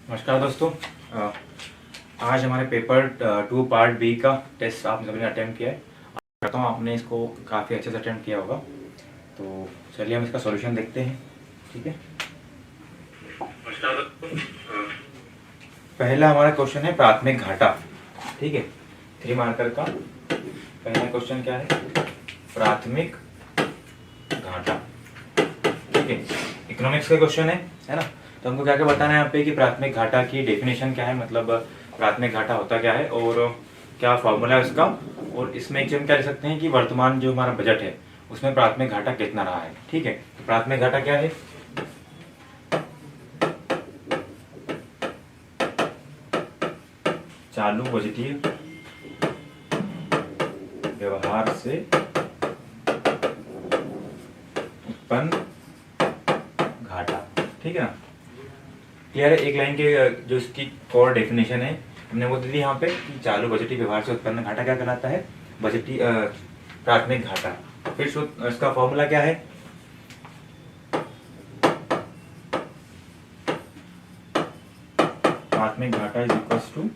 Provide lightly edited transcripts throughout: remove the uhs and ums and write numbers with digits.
नमस्कार दोस्तों। अ, आज हमारे पेपर 2 पार्ट बी का टेस्ट आप सभी ने अटेम्प्ट किया है। आशा करता हूँ आपने इसको काफ़ी अच्छे से अटेम्प्ट किया होगा। तो चलिए हम इसका सॉल्यूशन देखते हैं। ठीक है, नमस्कार दोस्तों। पहला हमारा क्वेश्चन है प्राथमिक घाटा। ठीक है, 3 मार्कर का पहला क्वेश्चन क्या है? प्राथमिक घाटा। ठीक है, इकोनॉमिक्स का क्वेश्चन है ना। तो हमको क्या क्या बताना है यहाँ पे कि प्राथमिक घाटा की डेफिनेशन क्या है, मतलब प्राथमिक घाटा होता क्या है और क्या फॉर्मूला है उसका। और इसमें एक चीज हम क्या लिख सकते हैं कि वर्तमान जो हमारा बजट है उसमें प्राथमिक घाटा कितना रहा है। ठीक है, तो प्राथमिक घाटा क्या है? चालू बजटीय व्यवहार से उत्पन्न घाटा। ठीक है ना, क्लियर है। एक लाइन के जो इसकी कोर डेफिनेशन है हमने वो दे दी यहाँ पे कि चालू बजटीय व्यवहार से उत्पन्न घाटा क्या कहलाता है? बजटीय प्राथमिक घाटा। फिर इसका फॉर्मूला क्या है? प्राथमिक घाटा इज इक्वल्स टू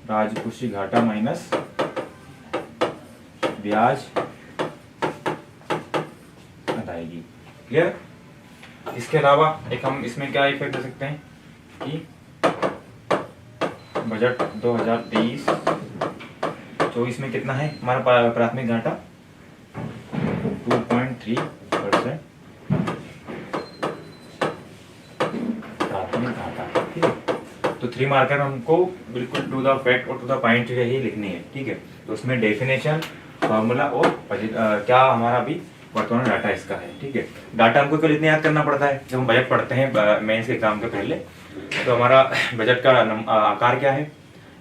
राजकोषीय घाटा माइनस ब्याज अदायगी। क्लियर। इसके अलावा एक हम इसमें क्या इफेक्ट दे सकते हैं कि बजट 2023-24 में कितना है हमारा प्राथमिक घाटा? 2.3% प्राथमिक घाटा। ठीक है, तो 3 मार्कर हमको बिल्कुल टू द फैक्ट और टू द पॉइंट ही लिखनी है। ठीक है, तो उसमें डेफिनेशन, फॉर्मूला और क्या हमारा भी वर्तमान डाटा इसका है। ठीक है, डाटा हमको क्यों इतना याद करना पड़ता है? जब हम बजट पढ़ते हैं मेंस के एग्जाम के पहले, तो हमारा बजट का आकार क्या है,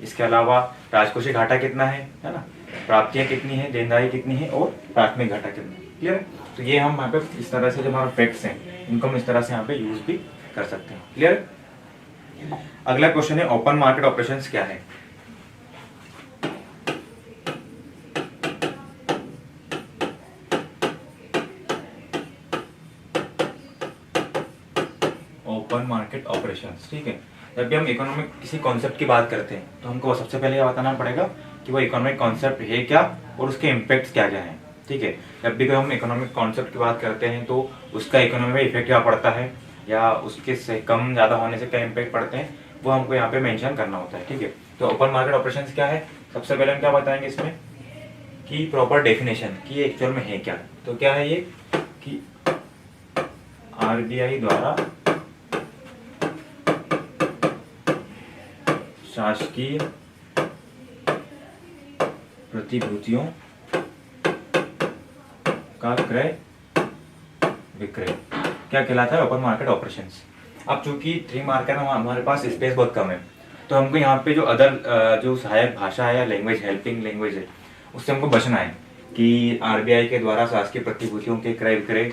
इसके अलावा राजकोषीय घाटा कितना है ना, प्राप्तियां कितनी है, देनदारी कितनी है और प्राथमिक घाटा कितना है। क्लियर है। तो ये हम यहाँ पे इस तरह से जो हमारे फैक्ट्स हैं इनको हम इस तरह से यहाँ पे यूज भी कर सकते हैं। क्लियर। अगला क्वेश्चन है ओपन मार्केट ऑपरेशंस क्या है? Open market operations. ठीक है, जब भी हम इकोनॉमिक किसी कॉन्सेप्ट की बात करते हैं तो हमको सबसे पहले यह बताना पड़ेगा कि वो इकोनॉमिक कॉन्सेप्ट है क्या और उसके इम्पैक्ट्स क्या क्या हैं। ठीक है, जब भी हम इकोनॉमिक कॉन्सेप्ट की बात करते हैं तो उसका इकोनॉमी में इफेक्ट क्या पड़ता है या उसके से कम ज़्यादा होने से क्या इम्पैक्ट पड़ते हैं वो हमको यहाँ पे मेंशन करना होता है। ठीक है, तो ओपन मार्केट ऑपरेशंस क्या है? सबसे पहले हम क्या बताएंगे इसमें कि प्रॉपर डेफिनेशन कि एक्चुअल में है क्या। तो क्या है ये कि आरबीआई द्वारा शासकीय प्रतिभूतियों का क्रय विक्रय क्या कहलाता है? Open market operations. अब चूंकि 3 मार्कर हमारे पास स्पेस बहुत कम है तो हमको यहाँ पे जो अदर जो सहायक भाषा है या लैंग्वेज, हेल्पिंग लैंग्वेज है, उससे हमको बचना है कि आरबीआई के द्वारा शासकीय प्रतिभूतियों के क्रय विक्रय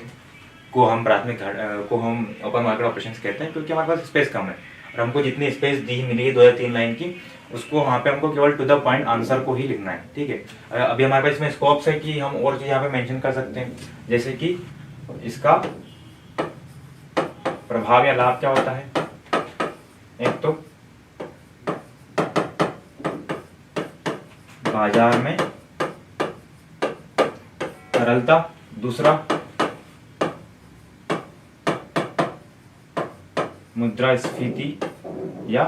को हम को हम ओपन मार्केट ऑपरेशंस कहते हैं, क्योंकि हमारे पास स्पेस कम है और हमको जितनी स्पेस दी मिली है 2 या 3 लाइन की, उसको वहाँ पे हमको केवल टू द पॉइंट आंसर को ही लिखना है। ठीक है, अभी हमारे पास इसमें स्कोप्स है कि हम और चीज यहाँ पे मेंशन कर सकते हैं, जैसे कि इसका प्रभाव या लाभ क्या होता है। एक तो बाजार में तरलता, दूसरा मुद्रास्फीति या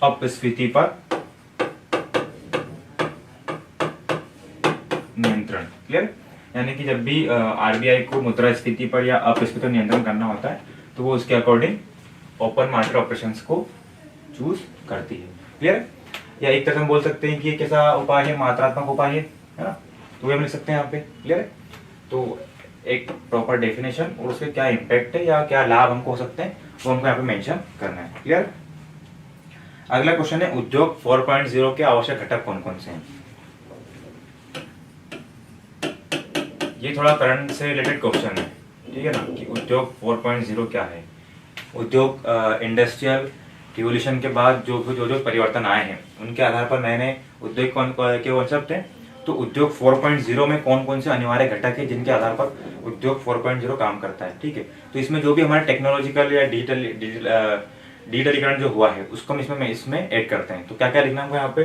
अपस्फीति पर नियंत्रण। क्लियर। यानी कि जब भी आरबीआई को मुद्रास्फीति पर या अपस्फीति पर नियंत्रण करना होता है तो वो उसके अकॉर्डिंग ओपन मार्केट ऑपरेशंस को चूज करती है। क्लियर। या एक तरह हम बोल सकते हैं कि ये कैसा उपाय है? मात्रात्मक उपाय है ना, तो ये हम लिख सकते हैं यहाँ पे। क्लियर है। तो एक प्रॉपर डेफिनेशन और उसके क्या इम्पैक्ट है या क्या लाभ हमको हो सकते हैं वो हमको यहाँ पे मेंशन करना है। क्लियर। अगला क्वेश्चन है उद्योग 4.0 के आवश्यक घटक कौन कौन से हैं? ये थोड़ा करंट से रिलेटेड क्वेश्चन है। ठीक है ना, कि उद्योग 4.0 क्या है। उद्योग इंडस्ट्रियल रिवोल्यूशन के बाद जो जो परिवर्तन आए हैं उनके आधार पर नए नए उद्योग के कॉन्सेप्ट हैं तो उद्योग 4.0 में कौन कौन से अनिवार्य घटक है जिनके आधार पर उद्योग 4.0 काम करता है, ठीक है। तो इसमें जो भी हमारा टेक्नोलॉजिकल या डिजिटलीकरण जो हुआ है उसको हम इसमें ऐड करते हैं। तो क्या क्या लिखना होगा यहाँ पे,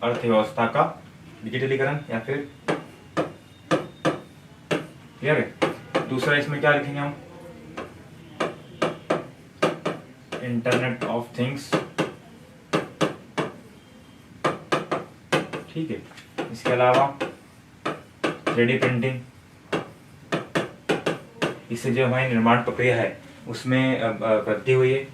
अर्थव्यवस्था का डिजिटलीकरण या फिर, क्लियर है। दूसरा इसमें क्या लिखेंगे हम, इंटरनेट ऑफ थिंग्स, ठीक है। इसके अलावा 3D प्रिंटिंग, इससे जो हमारी निर्माण प्रक्रिया है उसमें वृद्धि हुई है।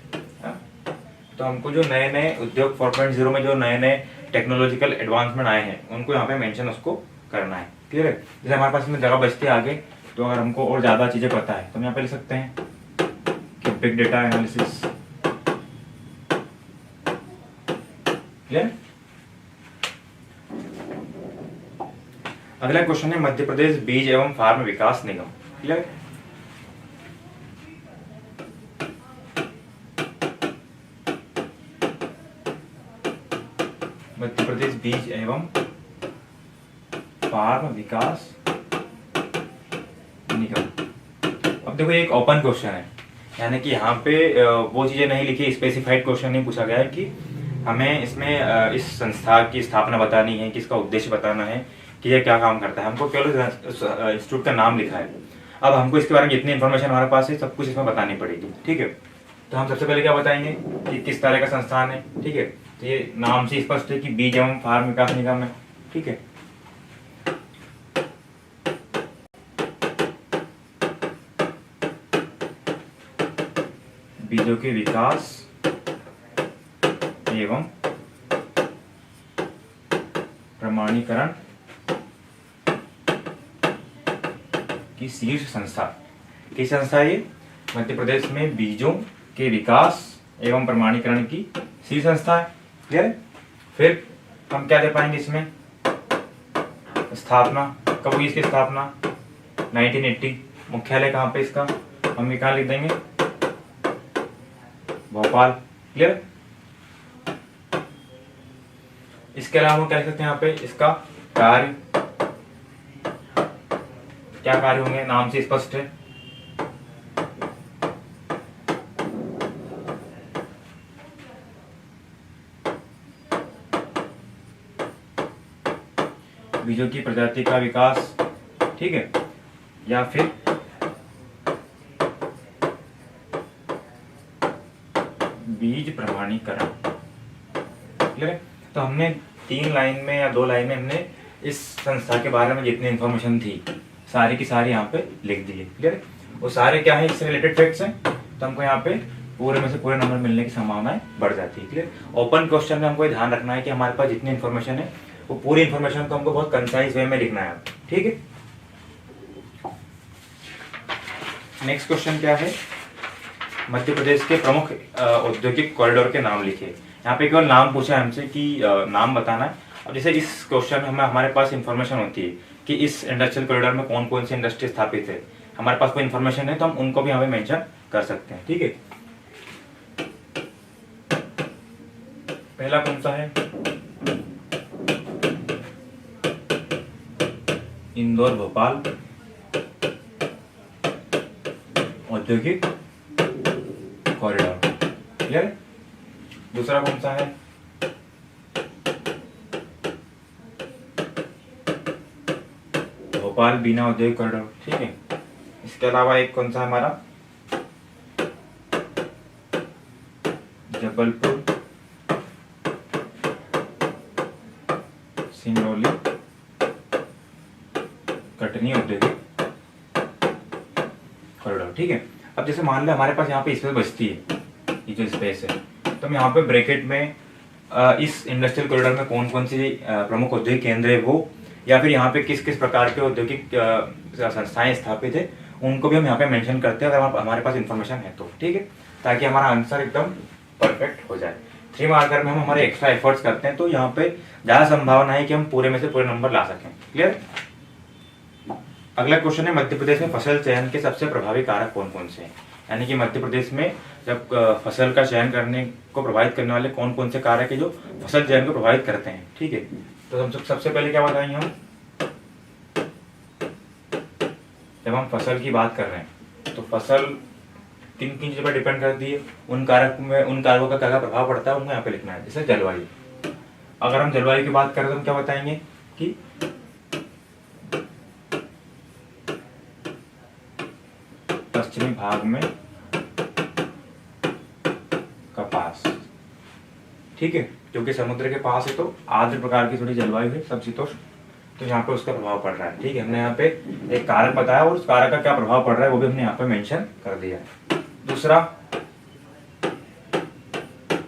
तो हमको जो नए नए उद्योग 4.0 में जो नए नए टेक्नोलॉजिकल एडवांसमेंट आए हैं उनको यहाँ पे मेंशन उसको करना है, क्लियर है। जैसे हमारे पास में जगह बचती है आगे, तो अगर हमको और ज़्यादा चीज़ें पता है तो हम यहाँ पे लिख सकते हैं कि बिग डेटा एनालिसिस, क्लियर। अगला क्वेश्चन है मध्य प्रदेश बीज एवं फार्म विकास निगम, क्लियर। मध्य प्रदेश बीज एवं फार्म विकास निगम। अब देखो एक ओपन क्वेश्चन है, यानी कि यहाँ पे वो चीजें नहीं लिखी, स्पेसिफाइड क्वेश्चन नहीं पूछा गया है कि हमें इसमें इस संस्था की स्थापना बतानी है कि इसका उद्देश्य बताना है कि ये क्या काम करता है। हमको केवल इंस्टीट्यूट का नाम लिखा है। अब हमको इसके बारे में जितनी इन्फॉर्मेशन हमारे पास है सब कुछ इसमें बतानी पड़ेगी, ठीक है। तो हम सबसे पहले क्या बताएंगे कि किस तरह का संस्थान है, ठीक है। तो ये नाम से स्पष्ट है कि बीज एवं फार्म विकास निगम है, ठीक है। बीजों के विकास एवं प्रमाणीकरण की शीर्ष संस्था। किस संस्था है ये? मध्य प्रदेश में बीजों के विकास एवं प्रमाणीकरण की शीर्ष संस्था है, क्लियर। फिर हम क्या दे पाएंगे इसमें, स्थापना कब हुई इसकी स्थापना, 1980। मुख्यालय कहाँ पे इसका, हम ये कहाँ लिख देंगे, भोपाल, क्लियर। इसके अलावा हम क्या लिख सकते हैं यहाँ पे, इसका कार्य, क्या कार्य होंगे, नाम से स्पष्ट है। बीजों की प्रजाति का विकास, ठीक है, या फिर बीज प्रमाणीकरण, क्लियर है। तो हमने 3 लाइन में या 2 लाइन में हमने इस संस्था के बारे में जितनी इंफॉर्मेशन थी सारी की सारी यहाँ पे लिख दी है, क्लियर है। वो सारे क्या है, इससे रिलेटेड फैक्ट्स हैं, तो हमको यहाँ पे पूरे में से पूरे नंबर मिलने की संभावनाएं बढ़ जाती है, क्लियर। ओपन क्वेश्चन में हमको ध्यान रखना है कि हमारे पास जितनी इन्फॉर्मेशन है वो पूरी इन्फॉर्मेशन को हमको बहुत कंसाइज वे में लिखना है, ठीक है। नेक्स्ट क्वेश्चन क्या है, मध्य प्रदेश के प्रमुख औद्योगिक कॉरिडोर के नाम लिखे। यहाँ पे केवल नाम पूछा है हमसे कि नाम बताना है। अब जैसे इस क्वेश्चन में हमारे पास इंफॉर्मेशन होती है कि इस इंडस्ट्रियल कॉरिडोर में कौन कौन सी इंडस्ट्री स्थापित है, हमारे पास कोई इंफॉर्मेशन है तो हम उनको भी यहाँ पे मेंशन कर सकते हैं, ठीक है। पहला कौन सा है, इंदौर भोपाल औद्योगिक कॉरिडोर, क्लियर। दूसरा कौन सा है, भोपाल बीना औद्योगिक कॉरिडोर, ठीक है। इसके अलावा एक कौन सा है हमारा, जबलपुर सिंगरौली कटनी औद्योगिक कॉरिडोर, ठीक है। अब जैसे मान लो हमारे पास यहाँ पे स्पेस बचती है, ये जो स्पेस है, तो हम यहाँ पे ब्रैकेट में इस इंडस्ट्रियल कॉरिडोर में कौन कौन सी प्रमुख औद्योगिक केंद्र है वो, या फिर यहाँ पे किस किस प्रकार के औद्योगिक संस्थाएं स्थापित है उनको भी हम यहाँ पे मेंशन करते हैं अगर हमारे पास इंफॉर्मेशन है तो, ठीक है, ताकि हमारा आंसर एकदम परफेक्ट हो जाए। 3 मार्कर में हम हमारे एक्स्ट्रा एफर्ट्स करते हैं तो यहाँ पे ज़्यादा संभावना है कि हम पूरे में से पूरे नंबर ला सकें, क्लियर। अगला क्वेश्चन है, मध्य प्रदेश में फसल चयन के सबसे प्रभावी कारक कौन कौन से हैं। यानी कि मध्य प्रदेश में जब फसल का चयन करने को प्रभावित करने वाले कौन कौन से कारक है जो फसल चयन को प्रभावित करते हैं। ठीक है, तो हम सबसे पहले क्या बताएंगे हम, जब हम फसल की बात कर रहे हैं तो फसल किन किन चीज़ों पर डिपेंड करती है, उन कारकों का क्या प्रभाव पड़ता है उनको यहाँ पे लिखना है। जैसे जलवायु, अगर हम जलवायु की बात करें तो हम क्या बताएंगे कि पश्चिमी भाग में कपास, ठीक है, क्योंकि समुद्र के पास है तो आर्द्र प्रकार की थोड़ी जलवायु है, समशीतोष्ण, तो यहाँ पे उसका प्रभाव पड़ रहा है। ठीक है, हमने यहाँ पे एक कारक बताया और उस कारक का क्या प्रभाव पड़ रहा है वो भी हमने यहाँ पे मेंशन कर दिया है। दूसरा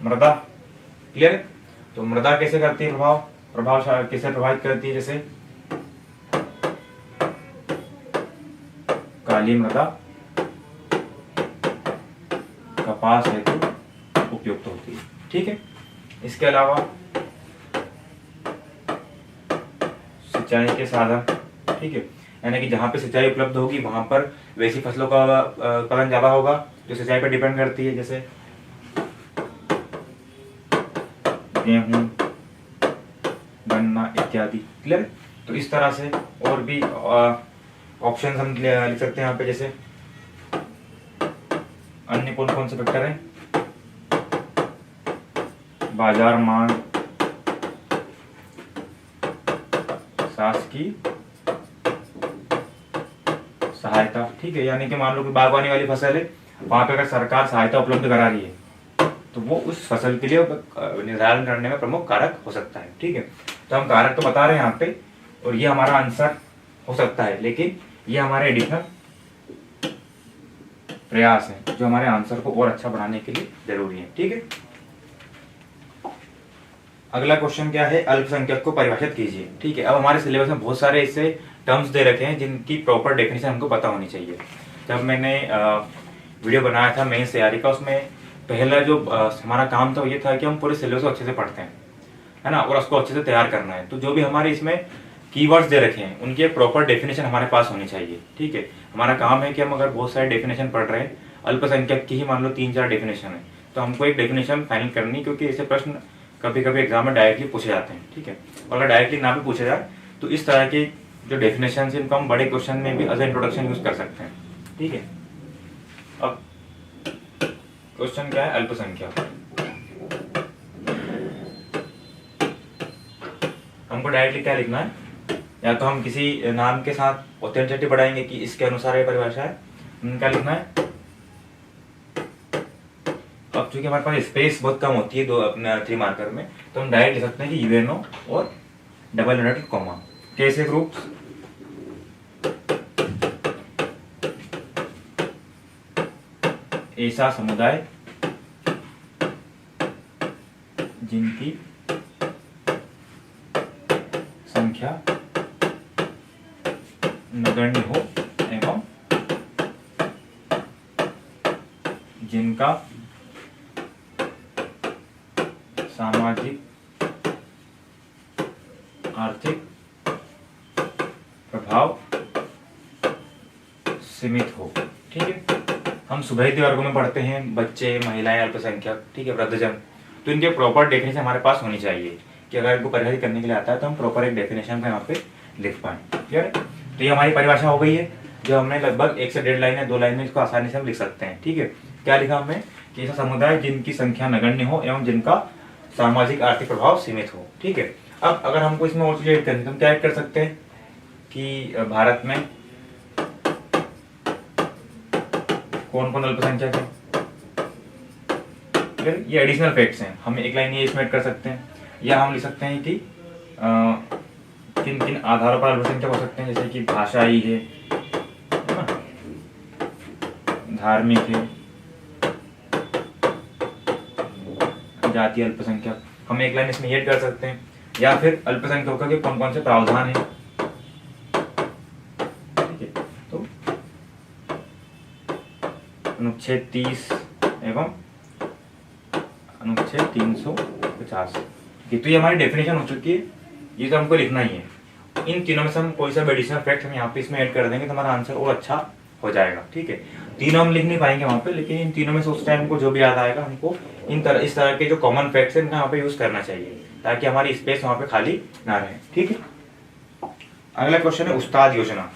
मृदा, क्लियर है, तो मृदा कैसे करती है प्रभाव कैसे प्रभावित करती है, जैसे काली मृदा कपास हेतु उपयुक्त होती है। ठीक है, इसके अलावा सिंचाई के साधन, ठीक है, यानी कि जहाँ पे सिंचाई उपलब्ध होगी वहां पर वैसी फसलों का उत्पादन ज्यादा होगा जो सिंचाई पर डिपेंड करती है, जैसे गेहूं, गन्ना इत्यादि। क्लियर, तो इस तरह से और भी ऑप्शन हम लिख सकते हैं यहाँ पे, जैसे अन्य कौन कौन से फैक्टर हैं, बाजार मांग, शासकीय सहायता। ठीक है, यानी कि मान लो कि बागवानी वाली फसल है, वहां पे अगर सरकार सहायता उपलब्ध करा रही है तो वो उस फसल के लिए निर्धारण करने में प्रमुख कारक हो सकता है। ठीक है, तो हम कारक तो बता रहे हैं यहाँ पे और ये हमारा आंसर हो सकता है, लेकिन ये हमारे एडिशनल प्रयास है जो हमारे आंसर को और अच्छा बनाने के लिए जरूरी है। ठीक है, अगला क्वेश्चन क्या है, अल्पसंख्यक को परिभाषित कीजिए। ठीक है, अब हमारे सिलेबस में बहुत सारे ऐसे टर्म्स दे रखे हैं जिनकी प्रॉपर डेफिनेशन हमको पता होनी चाहिए। जब मैंने वीडियो बनाया था मेंस तैयारी का, उसमें पहला जो हमारा काम था वो ये था कि हम पूरे सिलेबस को अच्छे से पढ़ते हैं, है ना, और उसको अच्छे से तैयार करना है। तो जो भी हमारे इसमें कीवर्ड्स दे रखे हैं उनकी एक प्रॉपर डेफिनेशन हमारे पास होनी चाहिए। ठीक है, हमारा काम है कि हम अगर बहुत सारे डेफिनेशन पढ़ रहे हैं, अल्पसंख्यक की ही मान लो 3-4 डेफिनेशन है, तो हमको एक डेफिनेशन फाइनल करनी, क्योंकि ऐसे प्रश्न कभी कभी एग्जाम में डायरेक्टली पूछे जाते हैं। ठीक है, और अगर डायरेक्टली ना भी पूछे जाए तो इस तरह के जो डेफिनेशन है इनको हम बड़े क्वेश्चन में भी एज इंट्रोडक्शन यूज कर सकते हैं। ठीक है, अब क्वेश्चन क्या है, अल्पसंख्यक। हमको डायरेक्टली क्या लिखना है, या तो हम किसी नाम के साथ ऑथेंटिसिटी बढ़ाएंगे कि इसके अनुसार ये परिभाषा है, क्या लिखना है। अब चूंकि हमारे पास स्पेस बहुत कम होती है दो अपने 3 मार्कर में, तो हम डायरेक्ट लिख सकते हैं कि यूएनओ और डबल इनवर्टेड कॉमा। कैसे ग्रुप्स, ऐसा समुदाय जिनकी संख्या नगण्य हो एवं जिनका सामाजिक आर्थिक प्रभाव सीमित हो। ठीक है, हम सुभेदी वर्गों में पढ़ते हैं, बच्चे, महिलाएं, अल्पसंख्यक, ठीक है, वृद्धजन, तो इनके प्रॉपर डेफिनेशन हमारे पास होनी चाहिए कि अगर इनको परिभाषित करने के लिए आता है तो हम प्रॉपर एक डेफिनेशन का यहाँ पे लिख पाए। क्लियर है, तो ये हमारी परिभाषा हो गई है जो हमने लगभग 1 से 1.5 लाइन या 2 लाइन में इसको आसानी से हम लिख सकते हैं। ठीक है, क्या लिखा हमने कि ऐसा समुदाय जिनकी संख्या नगण्य हो एवं जिनका सामाजिक आर्थिक प्रभाव सीमित हो। ठीक है, अब अगर हमको इसमें और चीजें ऐड करनी तो हम क्या ऐड कर सकते हैं कि भारत में कौन कौन अल्पसंख्यक है, ये एडिशनल फैक्ट्स हैं, हम एक लाइन ये इसमें ऐड कर सकते हैं, या हम लिख सकते हैं कि किन किन आधारों पर अल्पसंख्यक हो सकते हैं, जैसे कि भाषाई है ना, धार्मिक है, जातीय अल्पसंख्यक, हम एक लाइन इसमें ऐड कर सकते हैं, या फिर अल्पसंख्यकों के कौन कौन से प्रावधान है। ठीक है, तो अनुच्छेद 30 एवं अनुच्छेद 350। ठीक, तो ये हमारी डेफिनेशन हो चुकी है, ये तो हमको लिखना ही है। इन तीनों में से हम कोई सा एडिशनल फैक्ट हम यहाँ पे इसमें ऐड कर देंगे तो हमारा आंसर और अच्छा हो जाएगा। ठीक है, तीनों हम लिख नहीं पाएंगे वहाँ पे, लेकिन इन तीनों में से उस टाइम को जो भी याद आएगा हमको इस तरह के जो कॉमन फैक्ट्स हैं वहाँ पे यूज करना चाहिए, ताकि हमारी स्पेस वहाँ पे खाली ना रहे। ठीक है, अगला क्वेश्चन है उस्ताद योजना।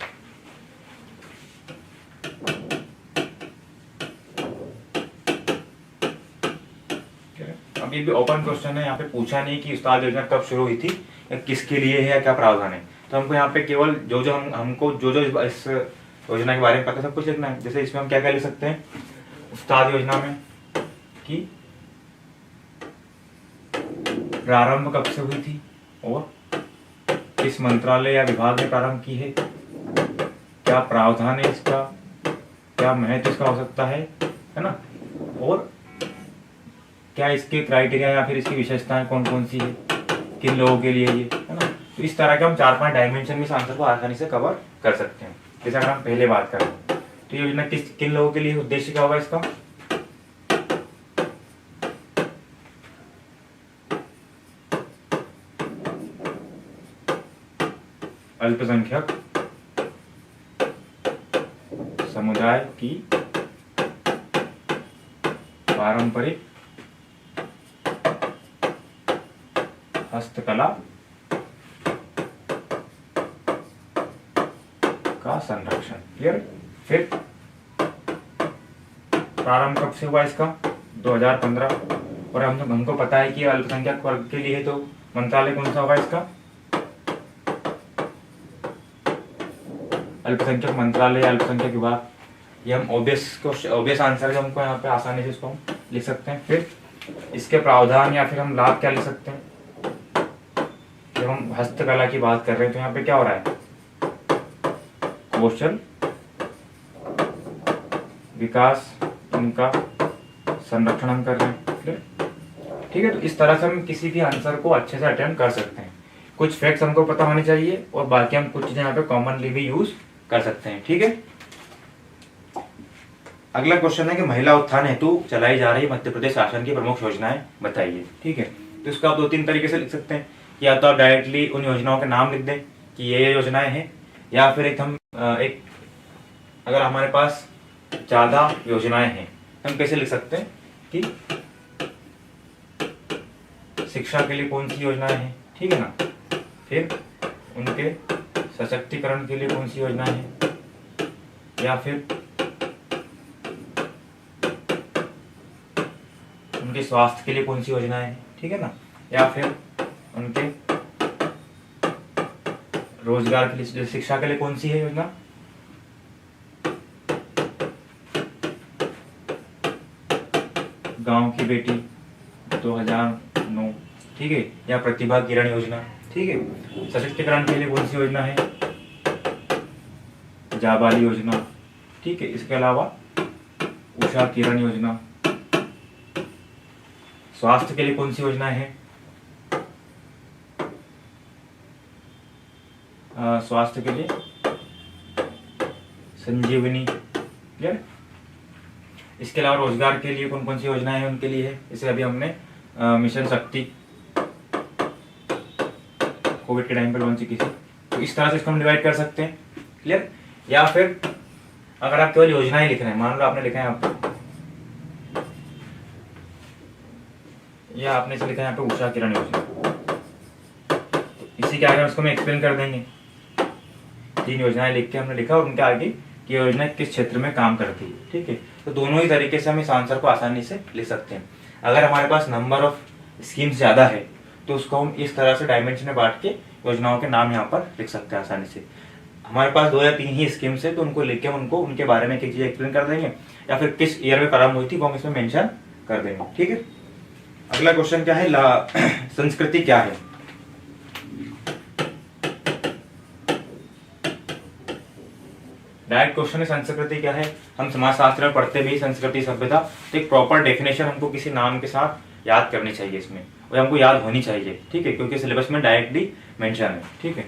अब ये भी ओपन क्वेश्चन है, यहाँ पे पूछा नहीं कि उस्ताद योजना कब शुरू हुई थी या किसके लिए है या क्या प्रावधान है, तो हमको यहाँ पे केवल जो जो हमको जो जो इस योजना के बारे में पता है सब कुछ लिखना है। जैसे इसमें हम क्या क्या लिख सकते हैं उस्ताद योजना में कि प्रारंभ कब से हुई थी और किस मंत्रालय या विभाग ने प्रारंभ की है, क्या प्रावधान है इसका, क्या महत्व इसका हो सकता है ना, और क्या इसके क्राइटेरिया या फिर इसकी विशेषताएं कौन कौन सी है, किन लोगों के लिए ये, है ना। तो इस तरह के हम 4-5 डायमेंशन में इस आंसर को आसानी से कवर कर सकते हैं। जैसे अगर हम पहले बात करें तो ये योजना किन लोगों के लिए, उद्देश्य क्या होगा इसका, अल्पसंख्यक समुदाय की पारंपरिक हस्तकला का संरक्षण। क्लियर। फिर प्रारंभ कब से हुआ इसका, 2015, और हमको पता है कि अल्पसंख्यक वर्ग के लिए तो मंत्रालय कौन सा होगा इसका, अल्पसंख्यक मंत्रालय, अल्पसंख्यक विभाग। ये हम ऑब्वियस आंसर है, हमको यहाँ पे आसानी से इसको हम लिख सकते हैं। फिर इसके प्रावधान या फिर हम लाभ क्या लिख सकते हैं, जब हम हस्तकला की बात कर रहे हैं तो यहाँ पे क्या हो रहा है, कौशल विकास इनका संरक्षण हम कर रहे हैं। ठीक है, तो इस तरह से हम किसी भी आंसर को अच्छे से अटेम्प्ट कर सकते हैं। कुछ फैक्ट्स हमको पता होने चाहिए और बाकी हम कुछ चीजें यहाँ पे कॉमनली भी यूज कर सकते हैं। ठीक है, अगला क्वेश्चन है कि महिला उत्थान हेतु चलाई जा रही मध्य प्रदेश शासन की प्रमुख योजनाएं बताइए। ठीक है, तो इसको आप 2-3 तरीके से लिख सकते हैं, या तो आप डायरेक्टली उन योजनाओं के नाम लिख दें कि ये योजनाएं हैं, या फिर एक अगर हमारे पास ज्यादा योजनाएं हैं हम कैसे लिख सकते हैं कि शिक्षा के लिए कौन सी योजनाएं हैं, ठीक है ना, फिर उनके सशक्तिकरण के लिए कौन सी योजनाएं हैं, या फिर उनके स्वास्थ्य के लिए कौन सी योजनाएं हैं, ठीक है ना, या फिर उनके रोजगार के लिए, शिक्षा के लिए कौन सी है योजना, गांव की बेटी 2009, ठीक है, या प्रतिभा किरण योजना। ठीक है, सशक्तिकरण के लिए कौन सी योजना है, जाबाली योजना। ठीक है, इसके अलावा उषा किरण योजना। स्वास्थ्य के लिए कौन सी योजना है, स्वास्थ्य के लिए संजीवनी। क्लियर। इसके अलावा रोजगार के लिए कौन कौन सी योजनाएं हैं उनके लिए है, इसे अभी हमने मिशन शक्ति कोविड के टाइम पर लॉन्च की थी। तो इस तरह से इसको हम डिवाइड कर सकते हैं। क्लियर। या फिर अगर आप केवल योजनाएं लिख रहे हैं, मान लो आपने लिखा है यहाँ पे, या आपने इसे लिखा है यहाँ पे उषा किरण योजना, तो इसी के आगे उसको हम एक्सप्लेन कर देंगे। 3 योजनाएं लिख के हमने लिखा और उनके आगे कि योजना किस क्षेत्र में काम करती है। ठीक है, तो दोनों ही तरीके से हम इस आंसर को आसानी से लिख सकते हैं। अगर हमारे पास नंबर ऑफ स्कीम्स ज्यादा है तो उसको हम इस तरह से डायमेंशन में बांट के योजनाओं के नाम यहाँ पर लिख सकते हैं आसानी से। हमारे पास 2 या 3 ही स्कीम्स है तो उनको लिख के उनको उनके बारे में एक चीज एक्सप्लेन कर देंगे, या फिर किस ईयर में प्रारंभ हुई थी वो हम इसमें मेंशन कर देंगे। ठीक है, अगला क्वेश्चन क्या है, संस्कृति क्या है। डायरेक्ट क्वेश्चन है संस्कृति क्या है। हम समाजशास्त्र में पढ़ते भी संस्कृति सभ्यता, तो एक प्रॉपर डेफिनेशन हमको किसी नाम के साथ याद करनी चाहिए इसमें, और हमको याद होनी चाहिए। ठीक है, क्योंकि सिलेबस में डायरेक्टली मेंशन है। ठीक है,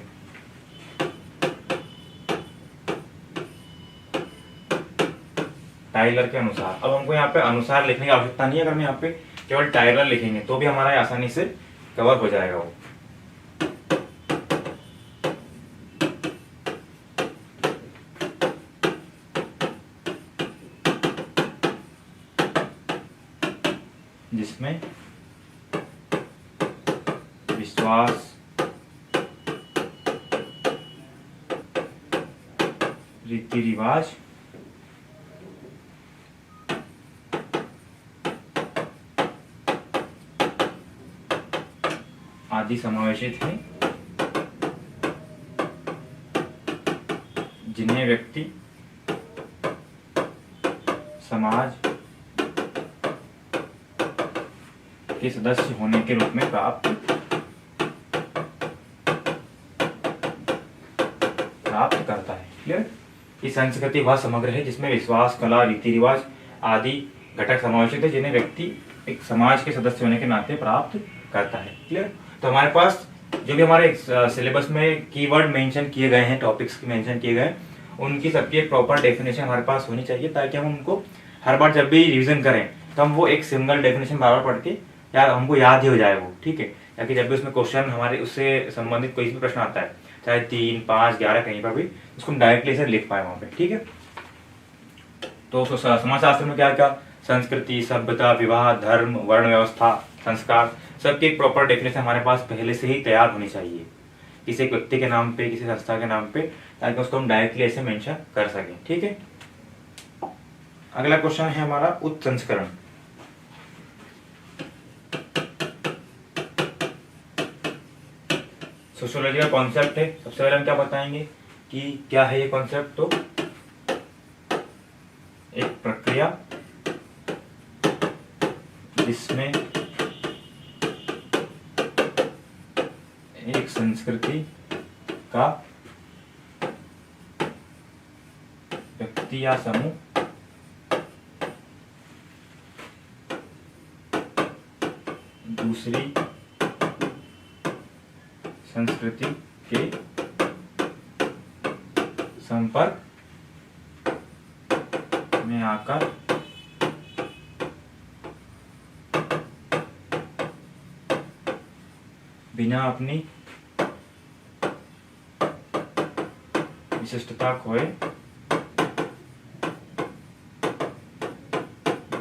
टाइलर के अनुसार। अब हमको यहाँ पे अनुसार लिखने की आवश्यकता नहीं है, अगर हम यहाँ पे केवल टाइलर लिखेंगे तो भी हमारा आसानी से कवर हो जाएगा वो। जिसमें विश्वास, रीति रिवाज आदि समावेशित हैं, जिन्हें व्यक्ति समाज के सदस्य होने के रूप में प्राप्त करता है। क्लियर? कि संस्कृति वह समग्र है जिसमें विश्वास, कला, रीति रिवाज आदि घटक समावेशित है, जिन्हें व्यक्ति एक समाज के सदस्य होने के नाते प्राप्त करता है। क्लियर? तो हमारे पास जो भी हमारे सिलेबस में कीवर्ड मेंशन किए गए हैं, टॉपिक्स मेंशन किए गए हैं, उनकी सबकी एक प्रॉपर डेफिनेशन हमारे पास होनी चाहिए, ताकि हम उनको हर बार जब भी रिवीजन करें तो हम वो एक सिंगल डेफिनेशन बार बार पढ़ के यार हमको याद ही हो जाए वो। ठीक है? ताकि जब भी उसमें क्वेश्चन हमारे उससे संबंधित कोई भी प्रश्न आता है, चाहे 3, 5, 11 कहीं पर भी, उसको हम डायरेक्टली से लिख पाए वहाँ पे। ठीक है? तो समाजशास्त्र में क्या क्या संस्कृति, सभ्यता, विवाह, धर्म, वर्ण व्यवस्था, संस्कार, सबकी एक प्रॉपर डेफिनेशन हमारे पास पहले से ही तैयार होनी चाहिए, किसी एक व्यक्ति के नाम पे, किसी संस्था के नाम पे, ताकि उसको हम डायरेक्टली ऐसे मेंशन कर सकें। ठीक है? अगला क्वेश्चन है हमारा उत्संस्करण। सोशियोलॉजी का कॉन्सेप्ट है। सबसे पहले हम क्या बताएंगे कि क्या है ये कॉन्सेप्ट। तो एक प्रक्रिया जिसमें एक संस्कृति का व्यक्ति या समूह दूसरी संस्कृति के संपर्क में आकर बिना अपनी विशिष्टता खोए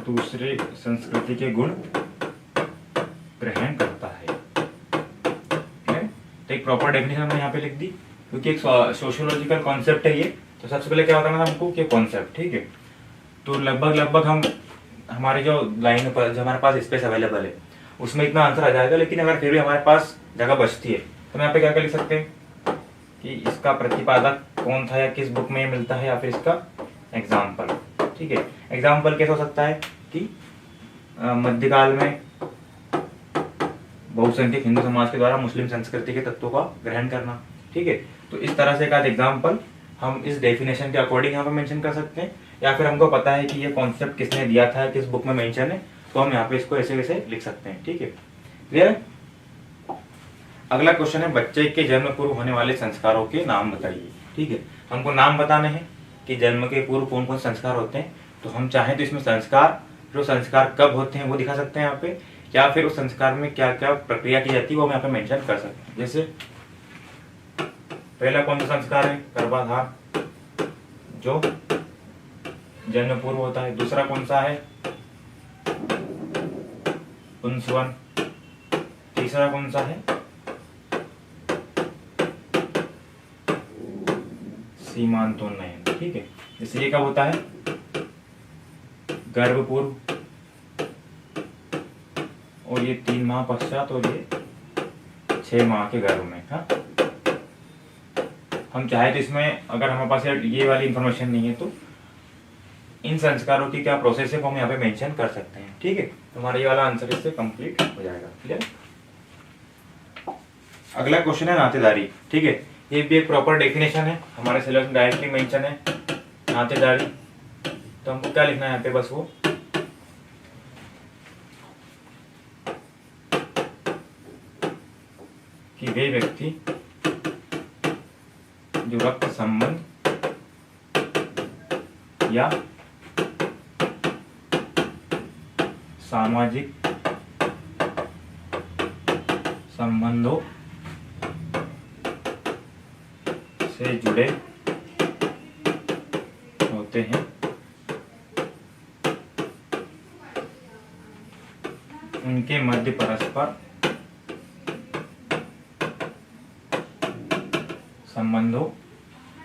दूसरे संस्कृति के गुण ग्रहण करता है। तो एक प्रॉपर डेफिनेशन हमने यहाँ पे लिख दी, क्योंकि एक सोशियोलॉजिकल कॉन्सेप्ट है ये। तो सबसे पहले क्या बताना था हमको कि कॉन्सेप्ट। ठीक है? तो लगभग हम हमारे जो लाइन पर जो हमारे पास स्पेस अवेलेबल है उसमें इतना आंसर आ जाएगा, लेकिन अगर फिर भी हमारे पास जगह बचती है तो हम यहाँ पे क्या लिख सकते हैं कि इसका प्रतिपादक कौन था या किस बुक में ये मिलता है, या फिर इसका एग्जाम्पल। ठीक है? एग्जाम्पल कैसे हो सकता है कि मध्यकाल में बहुसंख्यक हिंदू समाज के द्वारा मुस्लिम संस्कृति के तत्वों का ग्रहण करना। ठीक है? तो इस तरह से एक आध एग्जाम्पल हम इस डेफिनेशन के अकॉर्डिंग यहाँ पे मेंशन कर सकते हैं, या फिर हमको पता है कि ये कॉन्सेप्ट किसने दिया था, किस बुक में मेंशन है, तो हम यहाँ पे इसको ऐसे वैसे लिख सकते हैं। ठीक है? क्लियर है? अगला क्वेश्चन है बच्चे के जन्म पूर्व होने वाले संस्कारों के नाम बताइए। ठीक है? हमको नाम बताने हैं कि जन्म के पूर्व कौन कौन संस्कार होते हैं। तो हम चाहें तो इसमें संस्कार, जो संस्कार कब होते हैं वो दिखा सकते हैं यहाँ पे, या फिर उस संस्कार में क्या क्या प्रक्रिया की जाती है वो हम यहाँ पे मेंशन कर सकते हैं। जैसे पहला कौन सा संस्कार है? गर्भाधान, जो जन्म पूर्व होता है। दूसरा कौन सा है? पुंसवन। तीसरा कौन सा है? सीमांतोन्नयन। ठीक है? जैसे ये कब होता है? गर्भ पूर्व, और ये 3 माह पश्चात, और ये 6 माह के गर्भ में। हाँ, हम चाहे तो इसमें अगर हमारे पास ये वाली इंफॉर्मेशन नहीं है तो इन संस्कारों की क्या प्रोसेस है वो हम यहाँ पे मेंशन कर सकते हैं। ठीक है? तो हमारा ये वाला आंसर इससे कंप्लीट हो जाएगा। क्लियर? अगला क्वेश्चन है नातेदारी। ठीक है? ये भी एक प्रॉपर डेफिनेशन है, हमारे सिलेबस में डायरेक्टली मेंशन है नातेदारी। तो हमको क्या लिखना है यहाँ पे, बस वो कि वे व्यक्ति जो रक्त संबंध या सामाजिक संबंधों से जुड़े होते हैं उनके मध्य परस्पर संबंधों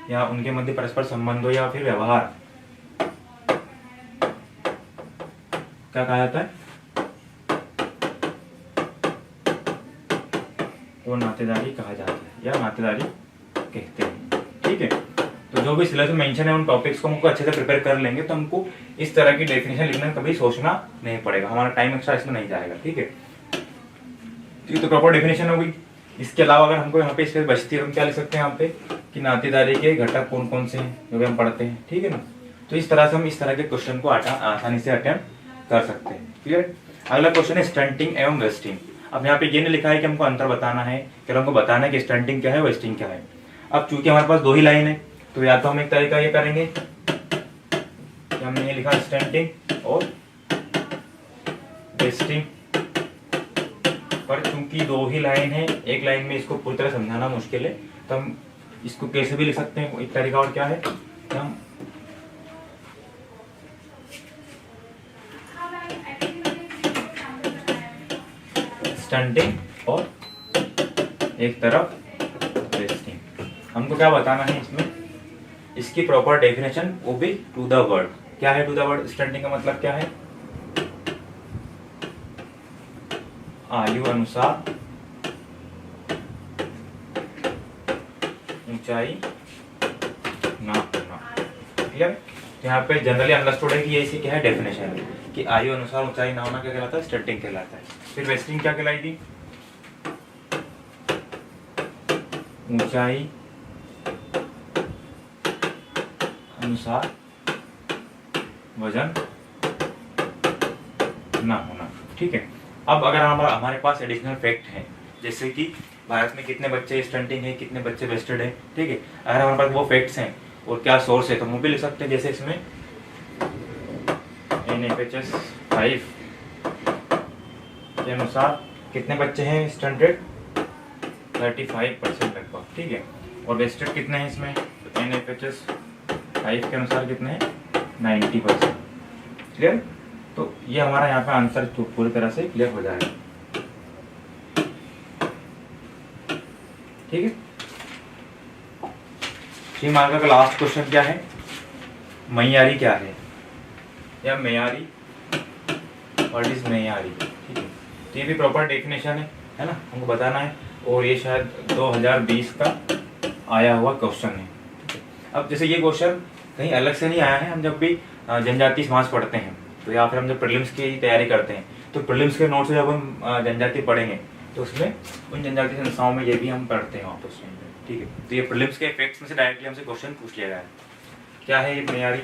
या उनके मध्य परस्पर संबंधों या फिर व्यवहार क्या कहा जाता है, वो नातेदारी कहा जाता है या नातेदारी कहते हैं। ठीक है, तो जो भी सिलेबस में मेंशन है उन टॉपिक्स को हमको अच्छे से प्रिपेयर कर लेंगे तो हमको इस तरह की डेफिनेशन लिखने में कभी सोचना नहीं पड़ेगा, हमारा टाइम एक्स्ट्रा इसमें नहीं जाएगा। ठीक है, तो प्रॉपर डेफिनेशन हो गई। इसके अलावा अगर हमको यहाँ पे स्पेस बचती है तो हम क्या लिख सकते हैं यहाँ पे कि नातेदारी के घटक कौन कौन से हैं जो भी हम पढ़ते हैं। ठीक है ना, तो इस तरह से हम इस तरह के क्वेश्चन को आसानी से अटेम्प्ट कर सकते हैं। क्लियर। अगला क्वेश्चन है स्टंटिंग एवं वेस्टिंग। अब यहाँ पे ये नहीं लिखा है कि हमको अंतर बताना है, कि हमको बताना है कि स्टंटिंग क्या है वेस्टिंग क्या है। अब चूंकि हमारे पास दो ही लाइन है तो या तो हम एक तरीका ये करेंगे कि हमने ये लिखा स्टंटिंग और वेस्टिंग, पर चूंकि दो ही लाइन है, एक लाइन में इसको पूरी तरह समझाना मुश्किल है तो हम इसको कैसे भी लिख सकते हैं। एक तरीका और क्या है, हम स्टंटिंग और एक तरफ वेस्टिंग। हमको क्या बताना है इसमें, इसकी प्रॉपर डेफिनेशन वो भी टू द वर्ड। क्या है टू द वर्ड? स्टंटिंग का मतलब क्या है, आयु अनुसार ऊंचाई ना होना। क्लियर। यहाँ पे जनरली अंडरस्टूड है कि ये इसी क्या है डेफिनेशन है कि आयु अनुसार ऊंचाई ना होना क्या कहलाता है, स्टंटिंग कहलाता है। फिर वेस्टिंग क्या कहलाएगी, ऊंचाई अनुसार वजन ना होना। ठीक है। अब अगर हमारे पास एडिशनल फैक्ट है, जैसे कि भारत में कितने बच्चे स्टंटिंग है, कितने बच्चे वेस्टेड है, ठीक है, अगर हमारे पास वो फैक्ट्स हैं और क्या सोर्स है तो हम भी लिख सकते हैं। जैसे इसमें NFHS 5 के अनुसार कितने बच्चे हैं स्टंटेड, 35% लगभग। ठीक है, और वेस्टेड कितने हैं इसमें, तो NFHS 5 के अनुसार कितने हैं, 90%। क्लियर। तो ये हमारा यहाँ पे आंसर पूरी तरह से क्लियर हो जाएगा। ठीक है। 3 मार्क का लास्ट क्वेश्चन क्या है, मइयारी क्या है या मेयारी, व्हाट इज मेयारी। ठीक है, तो ये भी प्रॉपर डेफिनेशन है ना, हमको बताना है और ये शायद 2020 का आया हुआ क्वेश्चन है। अब जैसे ये क्वेश्चन कहीं अलग से नहीं आया है, हम जब भी जनजातीय समाज पढ़ते हैं तो या फिर हम जब प्रीलिम्स की तैयारी करते हैं तो प्रीलिम्स के नोट से जब हम जनजाति पढ़ेंगे तो उसमें उन जनजातीय संस्थाओं में ये भी हम पढ़ते हैं वापस में। ठीक है, तो ये प्रीलिम्स के इफेक्ट्स में से डायरेक्टली हमसे क्वेश्चन पूछ लिया गया है। क्या है ये मेयारी,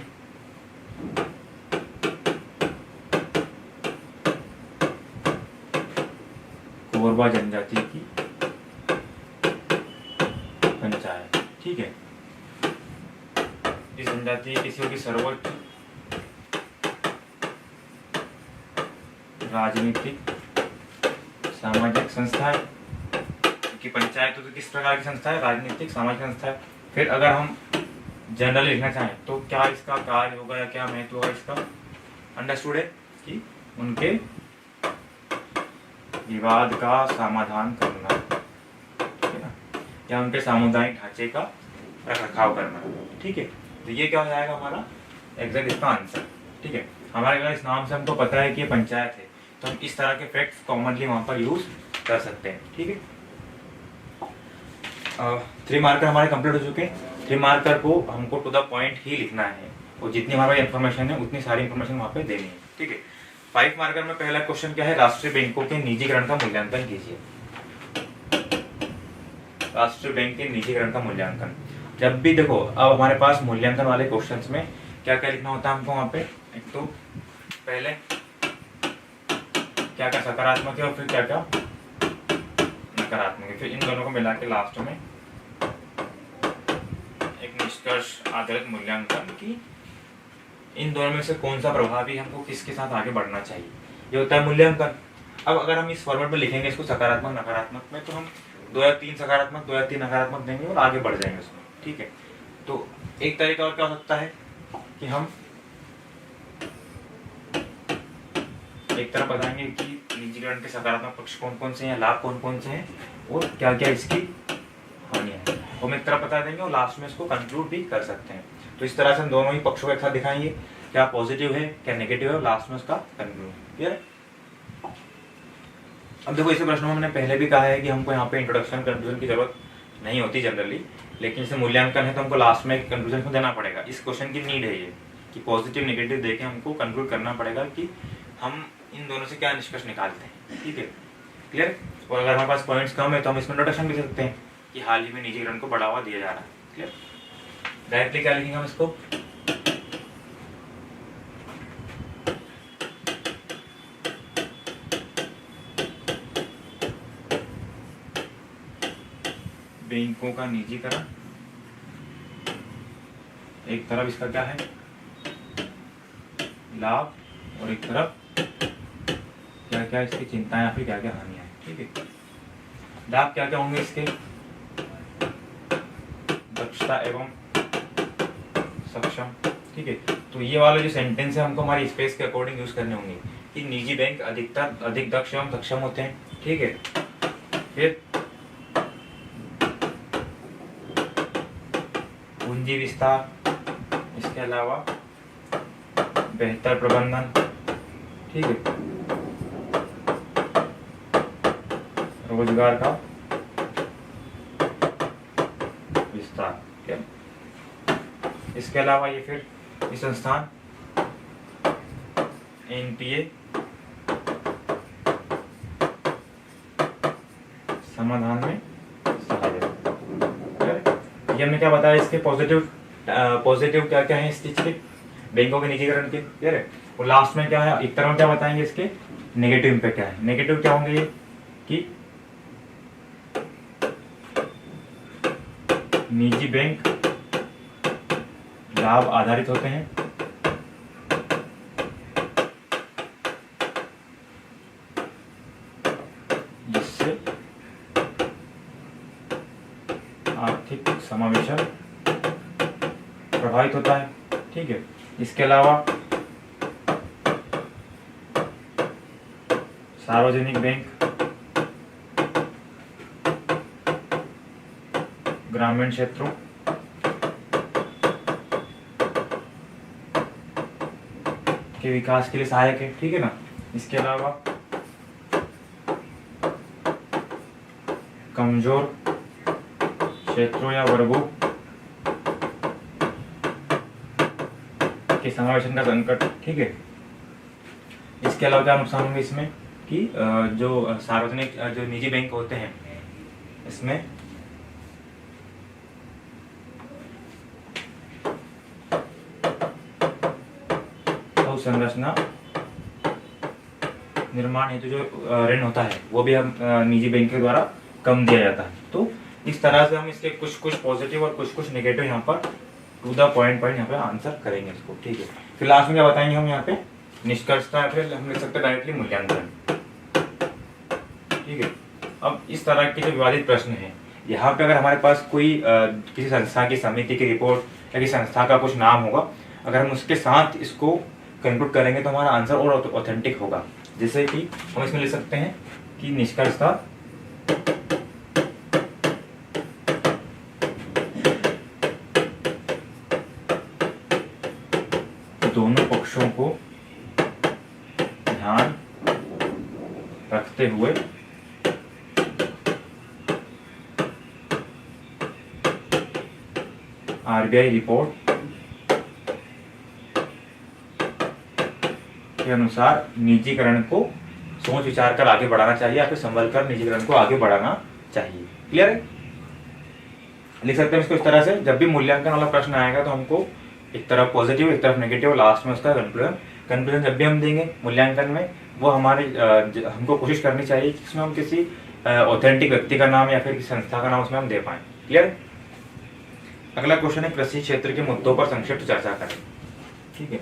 कोरबा जनजाति की पंचायत। ठीक है, इस जनजाति किसी की सर्वोच्च राजनीतिक सामाजिक संस्था है, क्योंकि पंचायत तो किस प्रकार की संस्था है, राजनीतिक सामाजिक संस्था है। फिर अगर हम जनरल लिखना चाहें तो क्या इसका कार्य होगा या क्या महत्व होगा इसका, अंडरस्टूड है कि उनके विवाद का समाधान करना, ठीक है ना, या उनके सामुदायिक ढांचे का रखरखाव करना। ठीक है, तो ये क्या हो जाएगा हमारा एग्जैक्ट इसका आंसर। ठीक है, हमारे अगर इस नाम से हमको पता है कि ये पंचायत है तो हम इस तरह के फैक्ट्स कॉमनली वहां पर यूज कर सकते हैं। ठीक है, 3 मार्कर हमारे कंप्लीट हो चुके हैं। 3 मार्कर को हमको टू द पॉइंट ही लिखना है और जितनी हमारे इन्फॉर्मेशन है उतनी सारी इन्फॉर्मेशन वहाँ पे देनी है। ठीक है, 5 मार्कर में पहला क्वेश्चन क्या है, राष्ट्रीय बैंकों के निजीकरण का मूल्यांकन कीजिए। राष्ट्रीय बैंक के निजीकरण का मूल्यांकन। जब भी देखो, अब हमारे पास मूल्यांकन वाले क्वेश्चंस में क्या क्या लिखना होता है हमको वहाँ पे, एक तो पहले क्या क्या सकारात्मक है और फिर क्या क्या नकारात्मक है, फिर इन दोनों को मिला के लास्ट में एक निष्कर्ष आधारित मूल्यांकन की इन दोनों में से कौन सा प्रभावी हमको किसके साथ आगे बढ़ना चाहिए, ये होता है मूल्यांकन। अब अगर हम इस फॉर्मेट में लिखेंगे इसको सकारात्मक नकारात्मक में, तो हम 2 या 3 सकारात्मक 2 या 3 नकारात्मक देंगे और आगे बढ़ जाएंगे उसमें। ठीक है, तो एक तरीका और क्या हो सकता है कि हम एक तरफ बताएंगे कि निजीकरण के सकारात्मक पक्ष कौन कौन से हैं, लाभ कौन कौन से हैं और क्या क्या इसकी हानियाँ हैं, वो हम एक तरह बता देंगे और लास्ट में इसको कंक्लूड भी कर सकते हैं। तो इस तरह से हम दोनों ही पक्षों को एक साथ दिखाएंगे, क्या पॉजिटिव है क्या नेगेटिव है, और लास्ट में उसका कंक्लूड। क्लियर है? अब देखो, इसे प्रश्नों में मैंने पहले भी कहा है कि हमको यहाँ पे इंट्रोडक्शन कंक्लूजन की जरूरत नहीं होती जनरली, लेकिन जैसे मूल्यांकन है तो हमको लास्ट में कंक्लूजन को देना पड़ेगा। इस क्वेश्चन की नीड है ये कि पॉजिटिव नेगेटिव देके हमको कंक्लूड करना पड़ेगा कि हम इन दोनों से क्या निष्कर्ष निकालते हैं। ठीक है, क्लियर? और अगर हमारे पास पॉइंट्स कम है तो हम इसमें इंट्रोडक्शन भी सकते हैं कि हाल ही में निजीकरण को बढ़ावा दिया जा रहा है। क्लियर? डायरेक्टली क्या लिखेंगे हम इसको, बैंकों का निजीकरण, एक तरफ इसका क्या है लाभ और एक तरफ क्या क्या इसकी चिंताएं या फिर क्या क्या हानियां हैं। ठीक है, लाभ क्या क्या होंगे इसके, दक्षता एवं सक्षम। ठीक है, तो ये वाला जो सेंटेंस है हमको हमारी स्पेस के अकॉर्डिंग यूज करने होंगे कि निजी बैंक अधिक दक्ष एवं सक्षम होते हैं। ठीक है, फिर पूंजी विस्तार, इसके अलावा बेहतर प्रबंधन। ठीक है, रोजगार का विस्तार। क्या इसके अलावा ये फिर ये संस्थान एनपीए समाधान में सहायक। ये हमने क्या बताया इसके पॉजिटिव क्या क्या है इस चीज के, बैंकों के निजीकरण के। क्लियर है? और लास्ट में क्या है, एक तरफ क्या बताएंगे इसके नेगेटिव इम्पैक्ट क्या है। नेगेटिव क्या होंगे ये कि निजी बैंक लाभ आधारित होते हैं, जिससे आर्थिक समावेशन प्रभावित होता है। ठीक है, इसके अलावा सार्वजनिक बैंक ग्रामीण क्षेत्रों के विकास के लिए सहायक है। ठीक है ना? इसके अलावा कमजोर क्षेत्रों या वर्गों के समावेशन का संकट। ठीक है, इसके अलावा क्या नुकसान होंगे इसमें कि जो सार्वजनिक जो निजी बैंक होते हैं इसमें संरचना निर्माण हेतु जो ऋण होता है वो भी हम निजी बैंक के द्वारा कम दिया जाता है। तो इस तरह से हम इसके कुछ पॉजिटिव और कुछ नेगेटिव यहाँ पर टू द पॉइंट यहाँ पे आंसर करेंगे इसको। ठीक है, फिर लास्ट में क्या बताएंगे हम यहाँ पे निष्कर्षता, या फिर हम लिख सकते हैं डायरेक्टली मूल्यांकन। ठीक है, अब इस तरह के जो विवादित प्रश्न है यहाँ पे अगर हमारे पास कोई किसी संस्था की समिति की रिपोर्ट या किसी संस्था का कुछ नाम होगा, अगर हम उसके साथ इसको कंक्लूड करेंगे तो हमारा आंसर और ऑथेंटिक होगा। जैसे कि हम इसमें लिख सकते हैं कि निष्कर्षता दोनों पक्षों को ध्यान रखते हुए आरबीआई रिपोर्ट के अनुसार निजीकरण को सोच विचार कर आगे बढ़ाना चाहिए या फिर संभल कर निजीकरण को आगे बढ़ाना चाहिए। क्लियर है? लिख सकते हैं इसको इस तरह से, जब भी मूल्यांकन वाला प्रश्न आएगा तो हमको एक तरफ पॉजिटिव एक तरफ नेगेटिव, लास्ट में उसका कंक्लूजन जब भी हम देंगे मूल्यांकन में वो हमारे हमको कोशिश करनी चाहिए कि इसमें हम किसी ऑथेंटिक व्यक्ति का नाम या फिर किसी संस्था का नाम उसमें हम दे पाए। क्लियर? अगला क्वेश्चन है कृषि क्षेत्र के मुद्दों पर संक्षिप्त चर्चा करें। ठीक है,